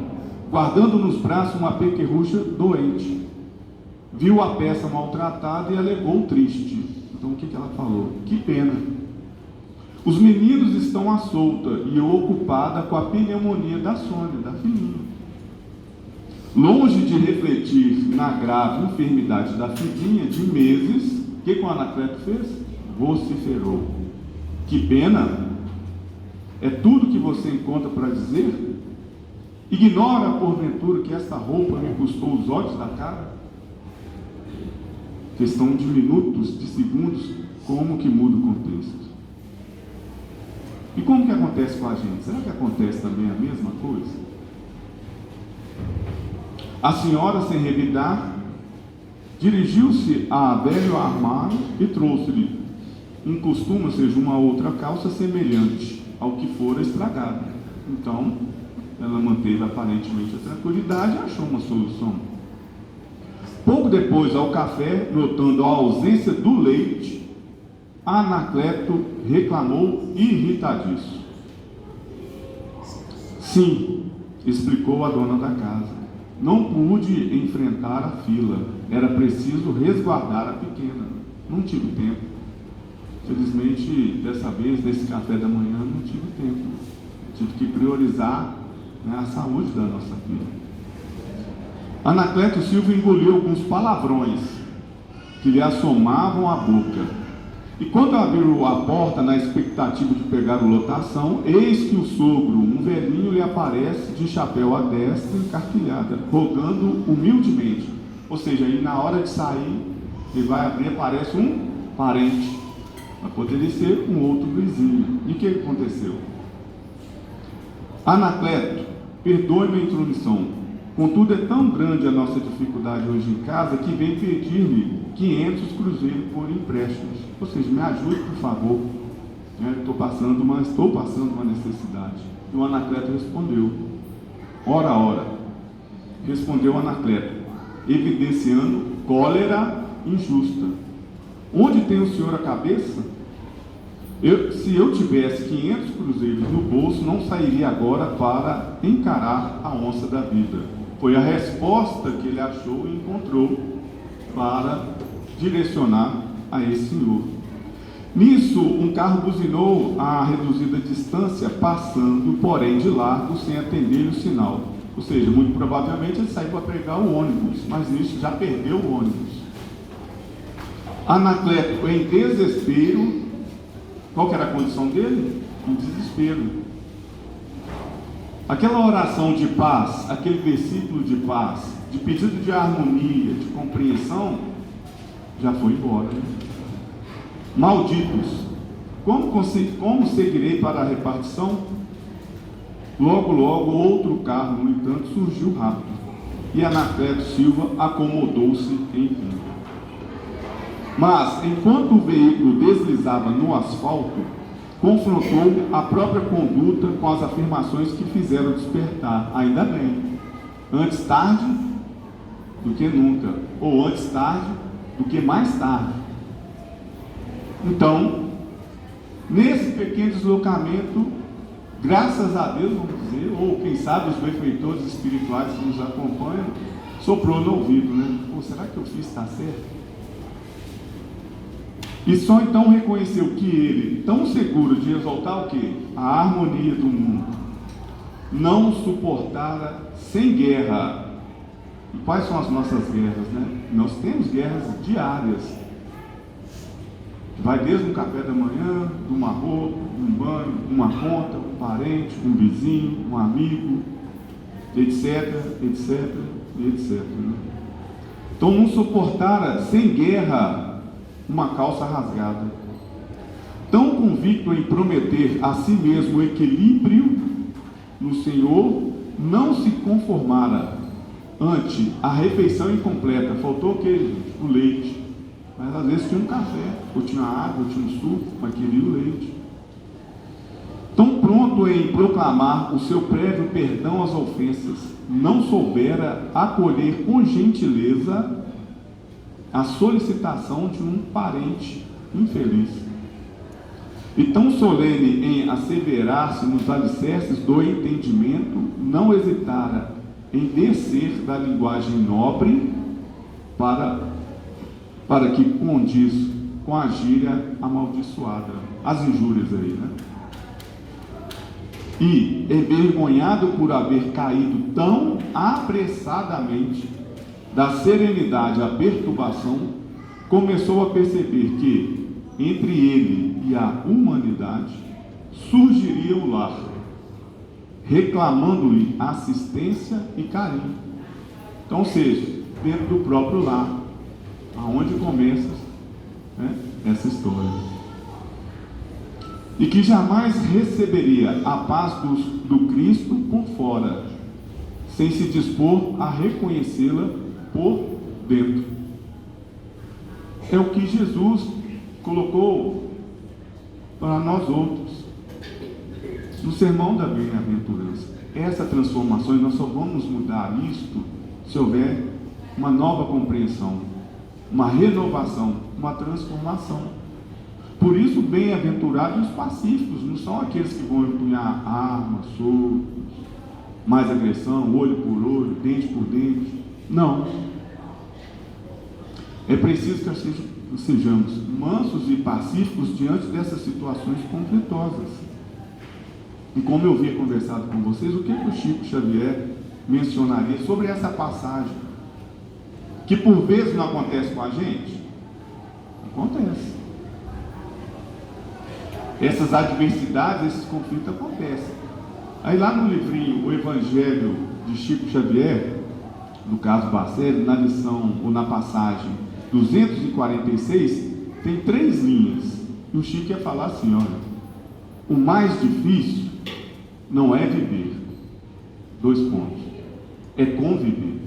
Speaker 3: guardando nos braços uma pequerrucha doente. Viu a peça maltratada e alegou triste. Então o que ela falou? Que pena. Os meninos estão à solta e eu ocupada com a pneumonia da Sônia, da filhinha. Longe de refletir na grave enfermidade da filhinha de meses, o que o Anacleto fez? Vociferou. Que pena! É tudo que você encontra para dizer? Ignora, porventura, que esta roupa me custou os olhos da cara? Questão de minutos, de segundos, como que muda o contexto. E como que acontece com a gente? Será que acontece também a mesma coisa? A senhora, sem revidar, dirigiu-se a velho armário e trouxe-lhe um costume, ou seja, uma outra calça semelhante ao que fora estragado. Então, ela manteve aparentemente a tranquilidade e achou uma solução. Pouco depois, ao café, notando a ausência do leite, Anacleto reclamou irritadiço. Sim, explicou a dona da casa, não pude enfrentar a fila, era preciso resguardar a pequena, não tive tempo. Felizmente, dessa vez, nesse café da manhã, não tive tempo. Tive que priorizar a saúde da nossa filha. Anacleto Silva engoliu alguns palavrões que lhe assomavam a boca. E quando abriu a porta na expectativa de pegar a lotação, eis que o sogro, um velhinho, lhe aparece de chapéu à destra, encarquilhada, rogando humildemente. Ou seja, aí na hora de sair, ele vai abrir, aparece um parente. Mas poderia ser um outro vizinho. E o que aconteceu? Anacleto, perdoe-me a intromissão. Contudo, é tão grande a nossa dificuldade hoje em casa que vem pedir-me 500 cruzeiros por empréstimos. Ou seja, me ajude, por favor. Estou passando uma necessidade. E o Anacleto respondeu. Ora. Respondeu Anacleto, evidenciando cólera injusta. Onde tem o Senhor a cabeça? Se eu tivesse 500 cruzeiros no bolso, não sairia agora para encarar a onça da vida. Foi a resposta que ele achou e encontrou para direcionar a esse senhor. Nisso, um carro buzinou a reduzida distância, passando, porém, de largo, sem atender o sinal. Ou seja, muito provavelmente ele saiu para pegar o ônibus, mas nisso já perdeu o ônibus. Anacleto, em desespero, qual que era a condição dele? Em desespero. Aquela oração de paz, aquele versículo de paz, de pedido de harmonia, de compreensão, já foi embora, né? Malditos, como seguirei para a repartição? Logo, outro carro, no entanto, surgiu rápido, e Anacleto Silva acomodou-se enfim. Mas, enquanto o veículo deslizava no asfalto, confrontou a própria conduta com as afirmações que fizeram despertar. Ainda bem, antes tarde do que nunca, ou antes tarde do que mais tarde. Então, nesse pequeno deslocamento, graças a Deus, vamos dizer, ou quem sabe os benfeitores espirituais que nos acompanham, soprou no ouvido, né? Pô, será que eu fiz está certo? E só então reconheceu que ele, tão seguro de exaltar o quê? A harmonia do mundo, não suportara sem guerra. E quais são as nossas guerras, né? Nós temos guerras diárias. Vai desde um café da manhã, de uma roupa, de um banho, uma conta, um parente, um vizinho, um amigo, etc, etc, etc. Né? Então não suportara sem guerra uma calça rasgada. Tão convicto em prometer a si mesmo o equilíbrio no Senhor, não se conformara ante a refeição incompleta. Faltou o que, gente? O leite. Mas às vezes tinha um café, ou tinha água, ou tinha um suco, mas queria o leite. Tão pronto em proclamar o seu prévio perdão às ofensas, não soubera acolher com gentileza a solicitação de um parente infeliz. E tão solene em asseverar-se nos alicerces do entendimento, não hesitara em descer da linguagem nobre para que condiz com a gíria amaldiçoada, as injúrias aí, né? E, envergonhado por haver caído tão apressadamente da serenidade à perturbação, começou a perceber que, entre ele e a humanidade, surgiria o lar, reclamando-lhe assistência e carinho. Então, ou seja, dentro do próprio lar, aonde começa, né, essa história. E que jamais receberia a paz do Cristo por fora, sem se dispor a reconhecê-la por dentro. É o que Jesus colocou para nós outros no sermão da bem-aventurança. Essa transformação, e nós só vamos mudar isto se houver uma nova compreensão, uma renovação, uma transformação. Por isso, bem-aventurados os pacíficos, não são aqueles que vão empunhar armas, socos, mais agressão, olho por olho, dente por dente. Não. É preciso que sejamos mansos e pacíficos diante dessas situações conflitosas. E como eu havia conversado com vocês, o que o Chico Xavier mencionaria sobre essa passagem? Que por vezes não acontece com a gente? Acontece. Essas adversidades, esses conflitos acontecem. Aí lá no livrinho O Evangelho de Chico Xavier, do caso Bacelli, na lição ou na passagem 246, tem 3 linhas. E o Chico ia falar assim, olha, o mais difícil não é viver, 2 pontos, é conviver.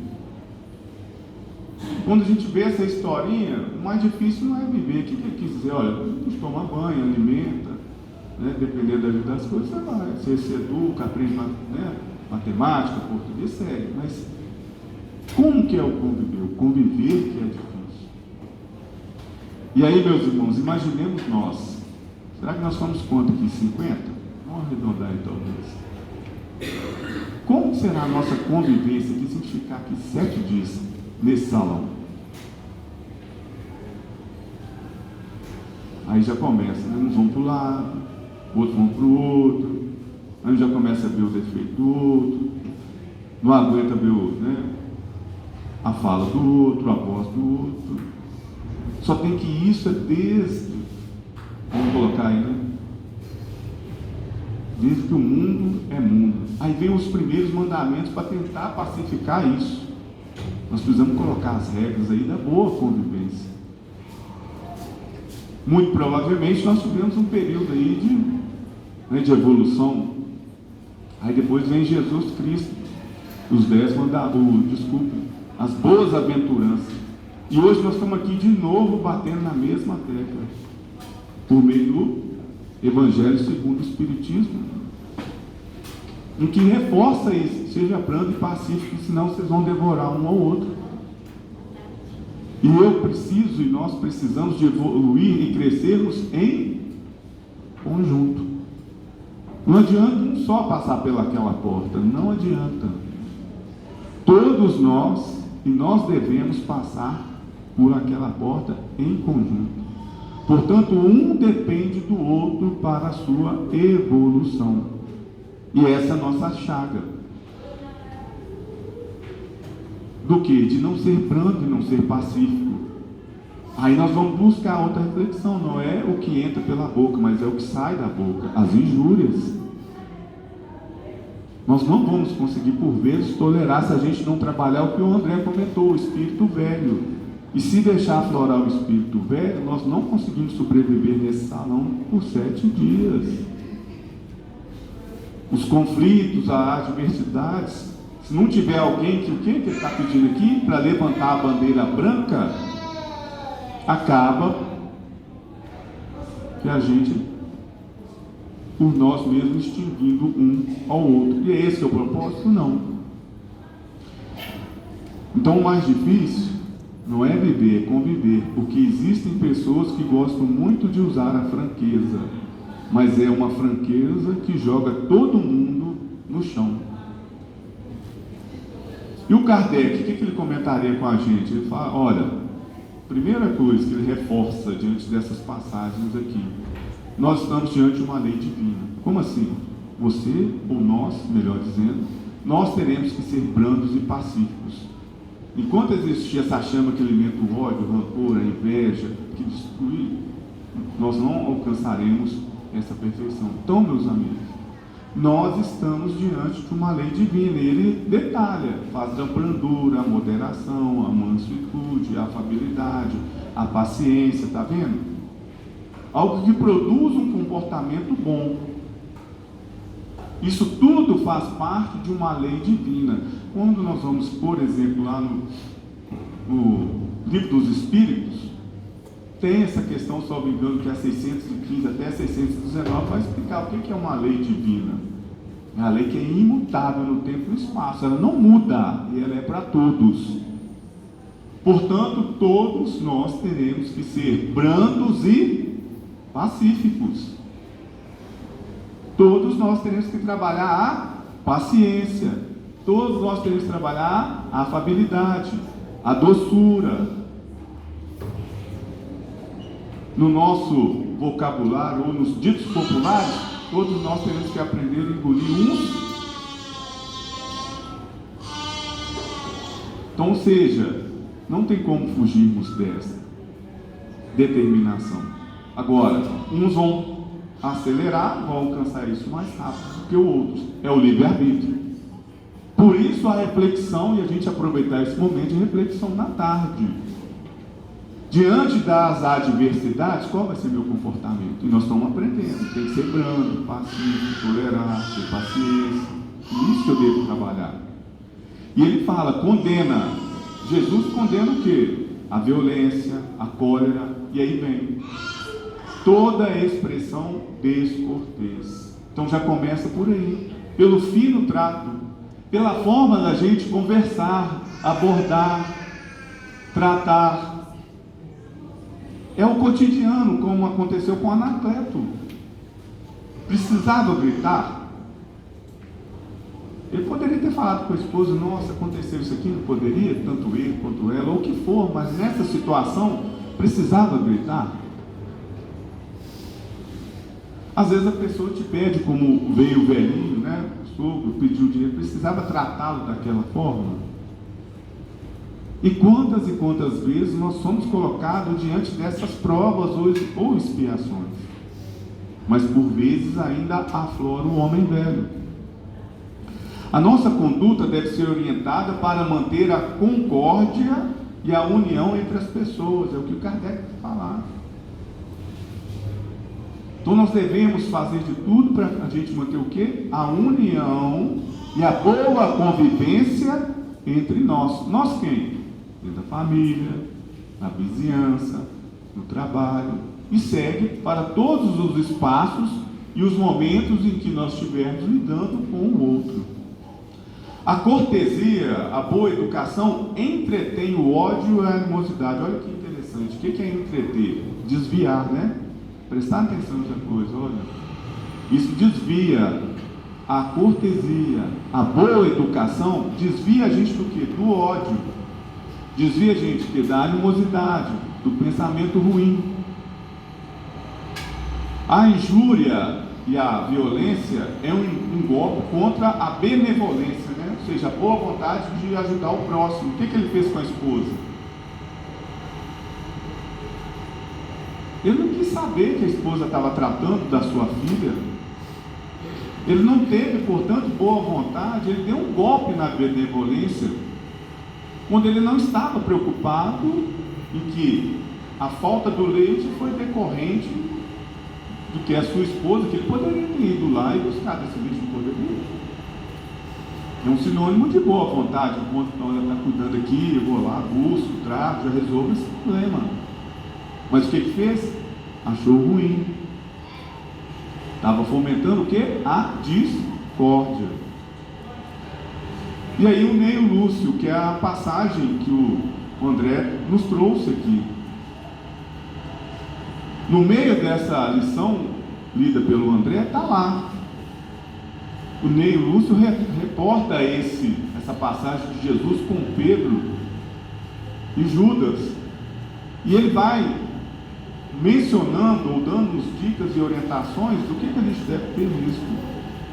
Speaker 3: Quando a gente vê essa historinha, o mais difícil não é viver. O que ele quis dizer? Olha, a gente toma banho, alimenta, né? Dependendo das coisas, você se educa, aprende, né? Matemática, português, segue. Mas como que é o conviver? O conviver que é difícil. E aí, meus irmãos, imaginemos nós. Será que nós somos quanto aqui? 50? Vamos arredondar então. Como será a nossa convivência aqui se a gente ficar aqui 7 dias nesse salão? Aí já começa, né? Uns vão para o lado, outros vão para o outro, aí já começa a ver o defeito do outro, não aguenta ver a fala do outro, a voz do outro. Só tem que isso é desde, vamos colocar aí, né? Desde que o mundo é mundo. Aí vem os primeiros mandamentos para tentar pacificar isso. Nós precisamos colocar as regras aí da boa convivência. Muito provavelmente nós tivemos um período aí de evolução. Aí depois vem Jesus Cristo, os 10 mandamentos, as boas aventuranças. E hoje nós estamos aqui de novo batendo na mesma tecla, por meio do Evangelho segundo o Espiritismo, em que reforça isso: seja brando e pacífico, senão vocês vão devorar um ao outro. E eu preciso, e nós precisamos de evoluir e crescermos em conjunto. Não adianta um só passar pelaquela porta, não adianta. Todos nós, e nós devemos passar por aquela porta em conjunto. Portanto, um depende do outro para a sua evolução. E essa é a nossa chaga. Do que? De não ser brando e não ser pacífico. Aí nós vamos buscar outra reflexão. Não é o que entra pela boca, mas é o que sai da boca. As injúrias. Nós não vamos conseguir, por vezes, tolerar se a gente não trabalhar o que o André comentou, o espírito velho. E se deixar aflorar o espírito velho, nós não conseguimos sobreviver nesse salão por 7 dias. Os conflitos, as adversidades, se não tiver alguém que o que ele está pedindo aqui para levantar a bandeira branca, acaba que a gente, por nós mesmos, extinguindo um ao outro. E é esse que é o propósito? Não. Então o mais difícil não é viver, é conviver, porque existem pessoas que gostam muito de usar a franqueza, mas é uma franqueza que joga todo mundo no chão. E o Kardec, o que ele comentaria com a gente? Ele fala: olha, primeira coisa que ele reforça diante dessas passagens aqui: nós estamos diante de uma lei divina. Como assim? Você, ou nós, melhor dizendo, nós teremos que ser brandos e pacíficos. Enquanto existir essa chama que alimenta o ódio, o rancor, a inveja, que destrui, nós não alcançaremos essa perfeição. Então, meus amigos, nós estamos diante de uma lei divina. E ele detalha: faz da brandura, a moderação, a mansuetude, a afabilidade, a paciência, está vendo? Algo que produz um comportamento bom. Isso tudo faz parte de uma lei divina. Quando nós vamos, por exemplo, lá no Livro dos Espíritos, tem essa questão, só me engano, que é 615 até 619, vai explicar o que é uma lei divina. É a lei que é imutável no tempo e no espaço, ela não muda, e ela é para todos. Portanto, todos nós teremos que ser brandos e pacíficos. Todos nós teremos que trabalhar a paciência. Todos nós teremos que trabalhar a afabilidade, a doçura. No nosso vocabulário, ou nos ditos populares, todos nós teremos que aprender a engolir uns. Então, ou seja, não tem como fugirmos dessa determinação. Agora, uns vão acelerar, vão alcançar isso mais rápido que outros. É o livre-arbítrio. Por isso a reflexão, e a gente aproveitar esse momento de reflexão na tarde. Diante das adversidades, qual vai ser meu comportamento? E nós estamos aprendendo. Tem que ser brando, pacífico, tolerar, ter paciência. Isso que eu devo trabalhar. E ele fala, condena. Jesus condena o quê? A violência, a cólera, e aí vem toda a expressão descortês. Então já começa por aí, pelo fino trato, pela forma da gente conversar, abordar, tratar. É o cotidiano, como aconteceu com Anacleto. Precisava gritar? Ele poderia ter falado com a esposa: nossa, aconteceu isso aqui, não poderia, tanto ele quanto ela, ou o que for, mas nessa situação, precisava gritar? Às vezes a pessoa te pede, como veio o velhinho, né? O sogro pediu dinheiro, precisava tratá-lo daquela forma. E quantas vezes nós somos colocados diante dessas provas ou expiações, mas por vezes ainda aflora o homem velho. A nossa conduta deve ser orientada para manter a concórdia e a união entre as pessoas, é o que o Kardec vai falar. Então nós devemos fazer de tudo para a gente manter o quê? A união e a boa convivência entre nós. Nós quem? Dentro da família, na vizinhança, no trabalho, e segue para todos os espaços e os momentos em que nós estivermos lidando com o outro. A cortesia, a boa educação entretém o ódio e a animosidade. Olha que interessante. O que é entreter? Desviar, né? Prestar atenção nessa coisa, olha. Isso desvia. A cortesia, a boa educação desvia a gente do quê? Do ódio. Desvia a gente da animosidade, do pensamento ruim. A injúria e a violência é um golpe contra a benevolência, né? Ou seja, a boa vontade de ajudar o próximo. O que ele fez com a esposa? Ele não quis saber que a esposa estava tratando da sua filha. Ele não teve, portanto, boa vontade. Ele deu um golpe na benevolência, quando ele não estava preocupado em que a falta do leite foi decorrente do que a sua esposa, que ele poderia ter ido lá e buscar esse leite, não poderia. É um sinônimo de boa vontade. Enquanto ela está cuidando aqui, eu vou lá, busco, trago, já resolvo esse problema. Mas o que ele fez? Achou ruim. Estava fomentando o quê? A discórdia. E aí o Neio Lúcio, que é a passagem que o André nos trouxe aqui. No meio dessa lição, lida pelo André, está lá. O Neio Lúcio reporta essa passagem de Jesus com Pedro e Judas. E ele vai mencionando ou dando dicas e orientações do que a gente deve ter visto.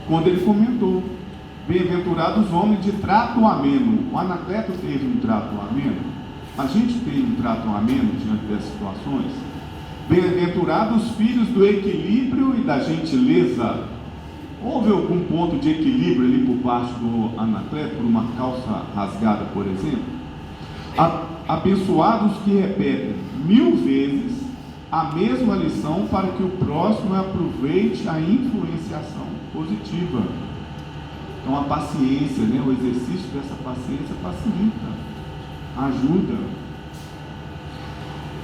Speaker 3: Quando ele comentou: bem-aventurados os homens de trato ameno. O Anacleto teve um trato ameno? A gente tem um trato ameno diante dessas situações? Bem-aventurados os filhos do equilíbrio e da gentileza. Houve algum ponto de equilíbrio ali por baixo do Anacleto, por uma calça rasgada, por exemplo? Abençoados que repetem 1000 vezes a mesma lição para que o próximo aproveite a influenciação positiva. Então a paciência, né? O exercício dessa paciência facilita, ajuda.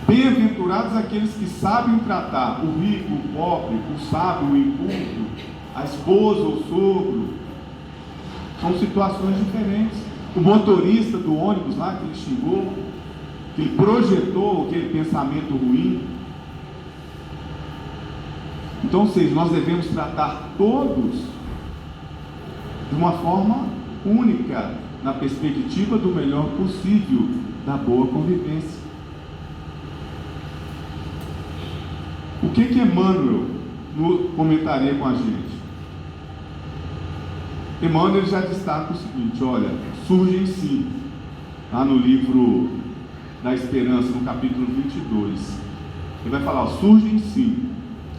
Speaker 3: Bem-aventurados aqueles que sabem tratar o rico, o pobre, o sábio, o inculto, a esposa, o sogro. São situações diferentes. O motorista do ônibus lá que ele xingou, que ele projetou aquele pensamento ruim. Então, ou seja, nós devemos tratar todos de uma forma única, na perspectiva do melhor possível, da boa convivência. O que Emmanuel comentaria com a gente? Emmanuel já destaca o seguinte: olha, surgem sim, lá no livro da Esperança, no capítulo 22, ele vai falar: surgem sim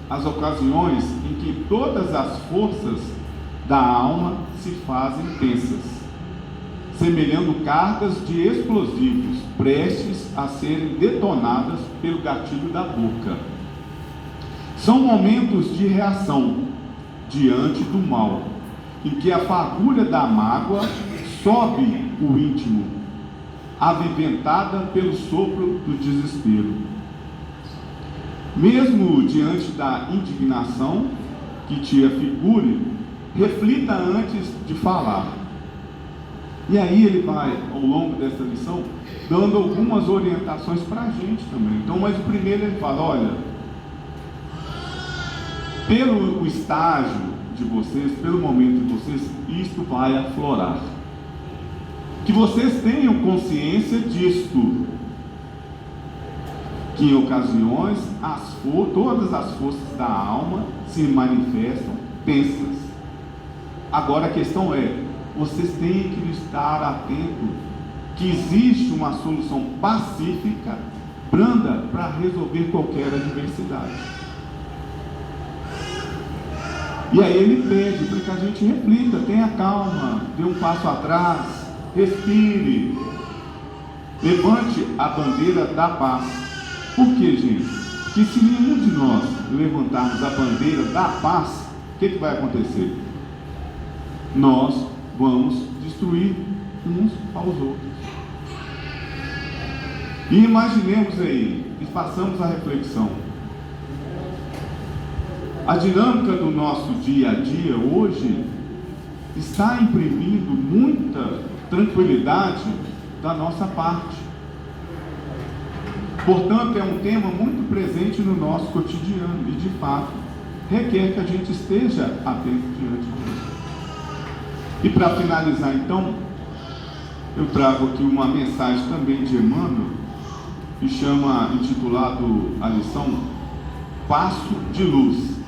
Speaker 3: as ocasiões em que todas as forças da alma se fazem tensas, semelhando cargas de explosivos prestes a serem detonadas pelo gatilho da boca. São momentos de reação diante do mal, em que a fagulha da mágoa sobe o íntimo, aviventada pelo sopro do desespero. Mesmo diante da indignação que te afigure, reflita antes de falar. E aí ele vai, ao longo dessa lição, dando algumas orientações para a gente também. Então, mas o primeiro ele fala, olha, pelo estágio de vocês, pelo momento de vocês, isto vai aflorar. Que vocês tenham consciência disto, que em ocasiões todas as forças da alma se manifestam tensas. Agora a questão é, vocês têm que estar atentos que existe uma solução pacífica, branda, para resolver qualquer adversidade. E aí ele pede para que a gente reflita, tenha calma, dê um passo atrás, respire, levante a bandeira da paz. Por quê, gente? Que se nenhum de nós levantarmos a bandeira da paz, o que vai acontecer? Nós vamos destruir uns aos outros. E imaginemos aí, e façamos a reflexão. A dinâmica do nosso dia a dia hoje está imprimindo muita tranquilidade da nossa parte. Portanto, é um tema muito presente no nosso cotidiano e, de fato, requer que a gente esteja atento diante disso. E para finalizar, então, eu trago aqui uma mensagem também de Emmanuel, que chama, intitulado a lição, Passo de Luz.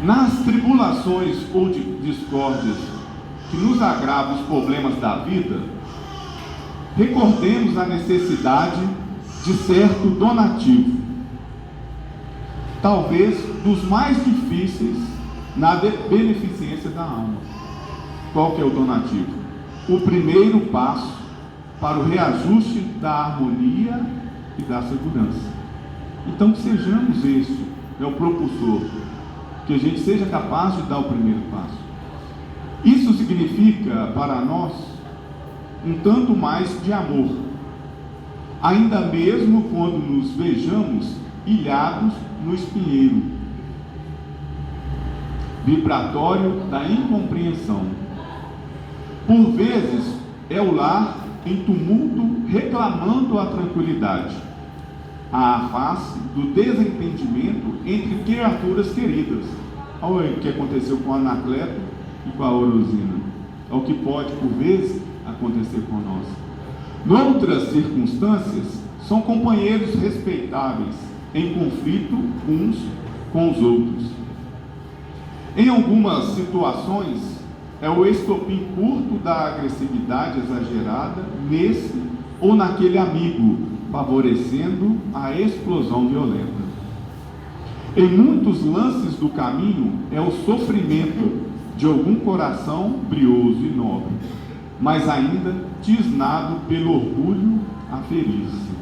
Speaker 3: Nas tribulações ou discórdias que nos agravam os problemas da vida, recordemos a necessidade de certo donativo, talvez dos mais difíceis na beneficência da alma. Qual que é o donativo? O primeiro passo para o reajuste da harmonia e da segurança. Então, que sejamos este, é o propulsor, que a gente seja capaz de dar o primeiro passo. Isso significa para nós um tanto mais de amor, ainda mesmo quando nos vejamos ilhados no espinheiro vibratório da incompreensão. Por vezes é o lar em tumulto reclamando a tranquilidade, à face do desentendimento entre criaturas queridas. Olha o que aconteceu com Anacleto e com a Orosina. É o que pode, por vezes, acontecer com nós. Noutras circunstâncias, são companheiros respeitáveis, em conflito uns com os outros. Em algumas situações, é o estopim curto da agressividade exagerada nesse ou naquele amigo, favorecendo a explosão violenta. Em muitos lances do caminho, é o sofrimento de algum coração brioso e nobre, mas ainda tisnado pelo orgulho a ferir-se.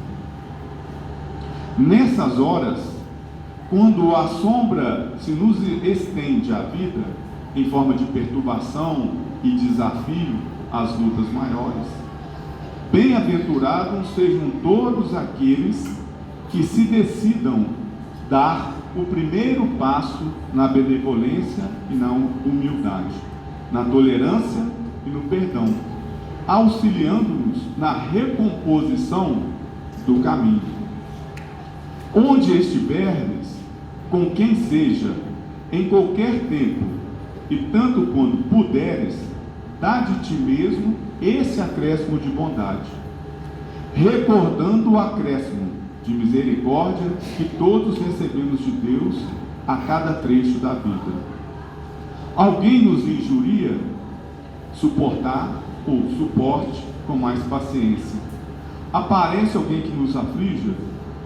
Speaker 3: Nessas horas, quando a sombra se nos estende à vida, em forma de perturbação e desafio às lutas maiores, bem-aventurados sejam todos aqueles que se decidam dar o primeiro passo na benevolência e na humildade, na tolerância e no perdão, auxiliando-nos na recomposição do caminho. Onde estiveres, com quem seja, em qualquer tempo, e tanto quanto puderes, dá de ti mesmo esse acréscimo de bondade, recordando o acréscimo de misericórdia que todos recebemos de Deus a cada trecho da vida. Alguém nos injuria, suportar ou suporte com mais paciência. Aparece alguém que nos aflija,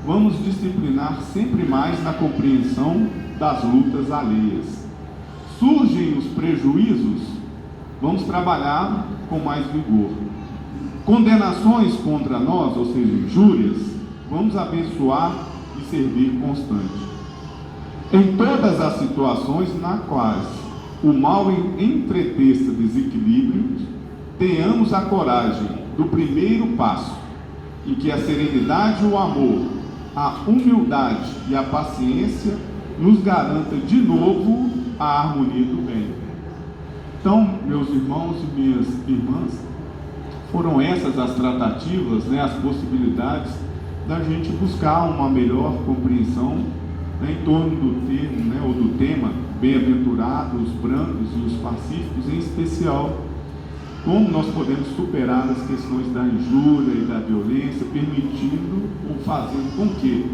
Speaker 3: vamos disciplinar sempre mais na compreensão das lutas alheias. Surgem os prejuízos, vamos trabalhar com mais vigor. Condenações contra nós, ou seja, injúrias, vamos abençoar e servir constante. Em todas as situações nas quais o mal entreteça desequilíbrios, tenhamos a coragem do primeiro passo, em que a serenidade e o amor, a humildade e a paciência nos garanta de novo a harmonia do bem. Então, meus irmãos e minhas irmãs, foram essas as tratativas, né, as possibilidades da gente buscar uma melhor compreensão, né, em torno do termo, né, ou do tema bem-aventurados os brancos e os pacíficos, em especial como nós podemos superar as questões da injúria e da violência, permitindo ou fazendo com que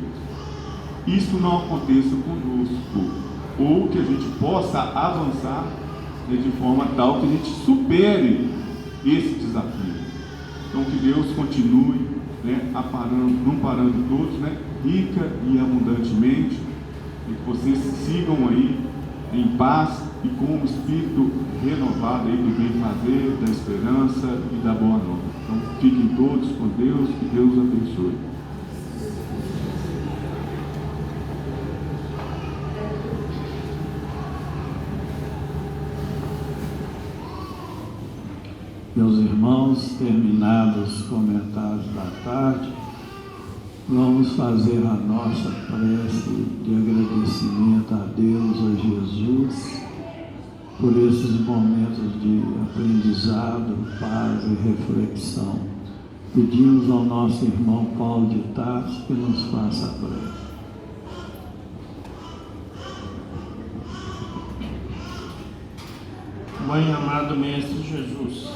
Speaker 3: isso não aconteça conosco, ou que a gente possa avançar, né, de forma tal que a gente supere esse desafio. Então que Deus continue, né, não parando todos, né, rica e abundantemente, e que vocês sigam aí em paz e com o espírito renovado aí do bem fazer, da esperança e da boa nova. Então fiquem todos com Deus, que Deus abençoe.
Speaker 1: Meus irmãos, terminados os comentários da tarde, vamos fazer a nossa prece de agradecimento a Deus, a Jesus, por esses momentos de aprendizado, paz e reflexão. Pedimos ao nosso irmão Paulo de Tarso que nos faça a prece.
Speaker 4: Mãe amado Mestre Jesus,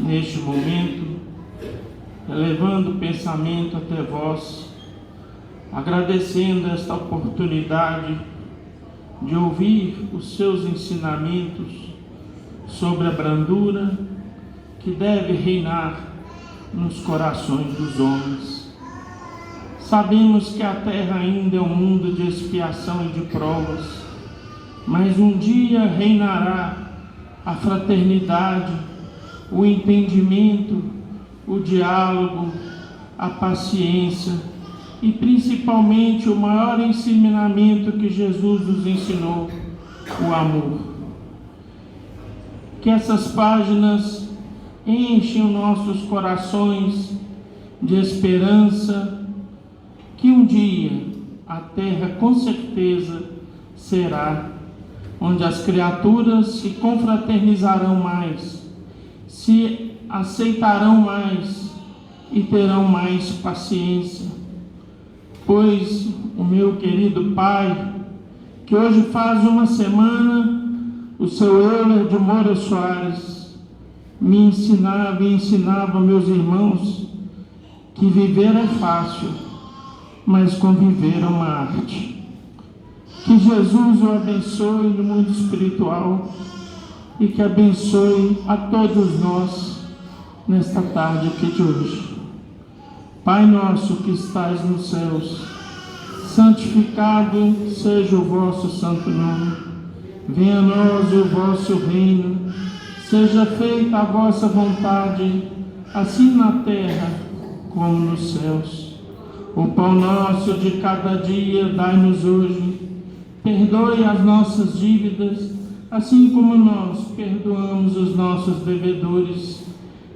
Speaker 4: neste momento, elevando o pensamento até vós, agradecendo esta oportunidade de ouvir os seus ensinamentos sobre a brandura que deve reinar nos corações dos homens. Sabemos que a terra ainda é um mundo de expiação e de provas, mas um dia reinará a fraternidade, o entendimento, o diálogo, a paciência e principalmente o maior ensinamento que Jesus nos ensinou, o amor. Que essas páginas enchem os nossos corações de esperança, que um dia a terra com certeza será onde as criaturas se confraternizarão mais, se aceitarão mais e terão mais paciência. Pois o meu querido pai, que hoje faz uma semana, o seu Euler de Moura Soares, me ensinava e ensinava meus irmãos que viver é fácil, mas conviver é uma arte. Que Jesus o abençoe no mundo espiritual e que abençoe a todos nós nesta tarde aqui de hoje. Pai nosso que estais nos céus, santificado seja o vosso santo nome. Venha a nós o vosso reino, seja feita a vossa vontade, assim na terra como nos céus. O pão nosso de cada dia dai-nos hoje. Perdoe as nossas dívidas, assim como nós perdoamos os nossos devedores,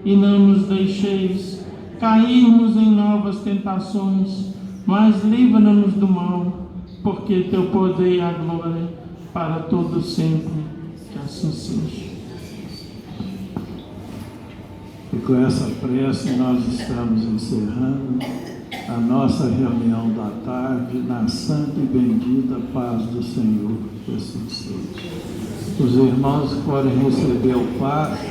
Speaker 4: e não nos deixeis cairmos em novas tentações, mas livra-nos do mal, porque teu poder e a glória para todo sempre, que assim seja.
Speaker 1: E com essa prece nós estamos encerrando a nossa reunião da tarde na santa e bendita paz do Senhor, que assim seja. Os irmãos que forem receber o passe,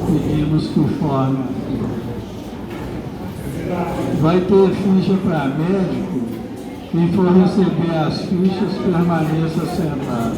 Speaker 1: pedimos que forme. Vai ter ficha para médico. Quem for receber as fichas, permaneça sentado.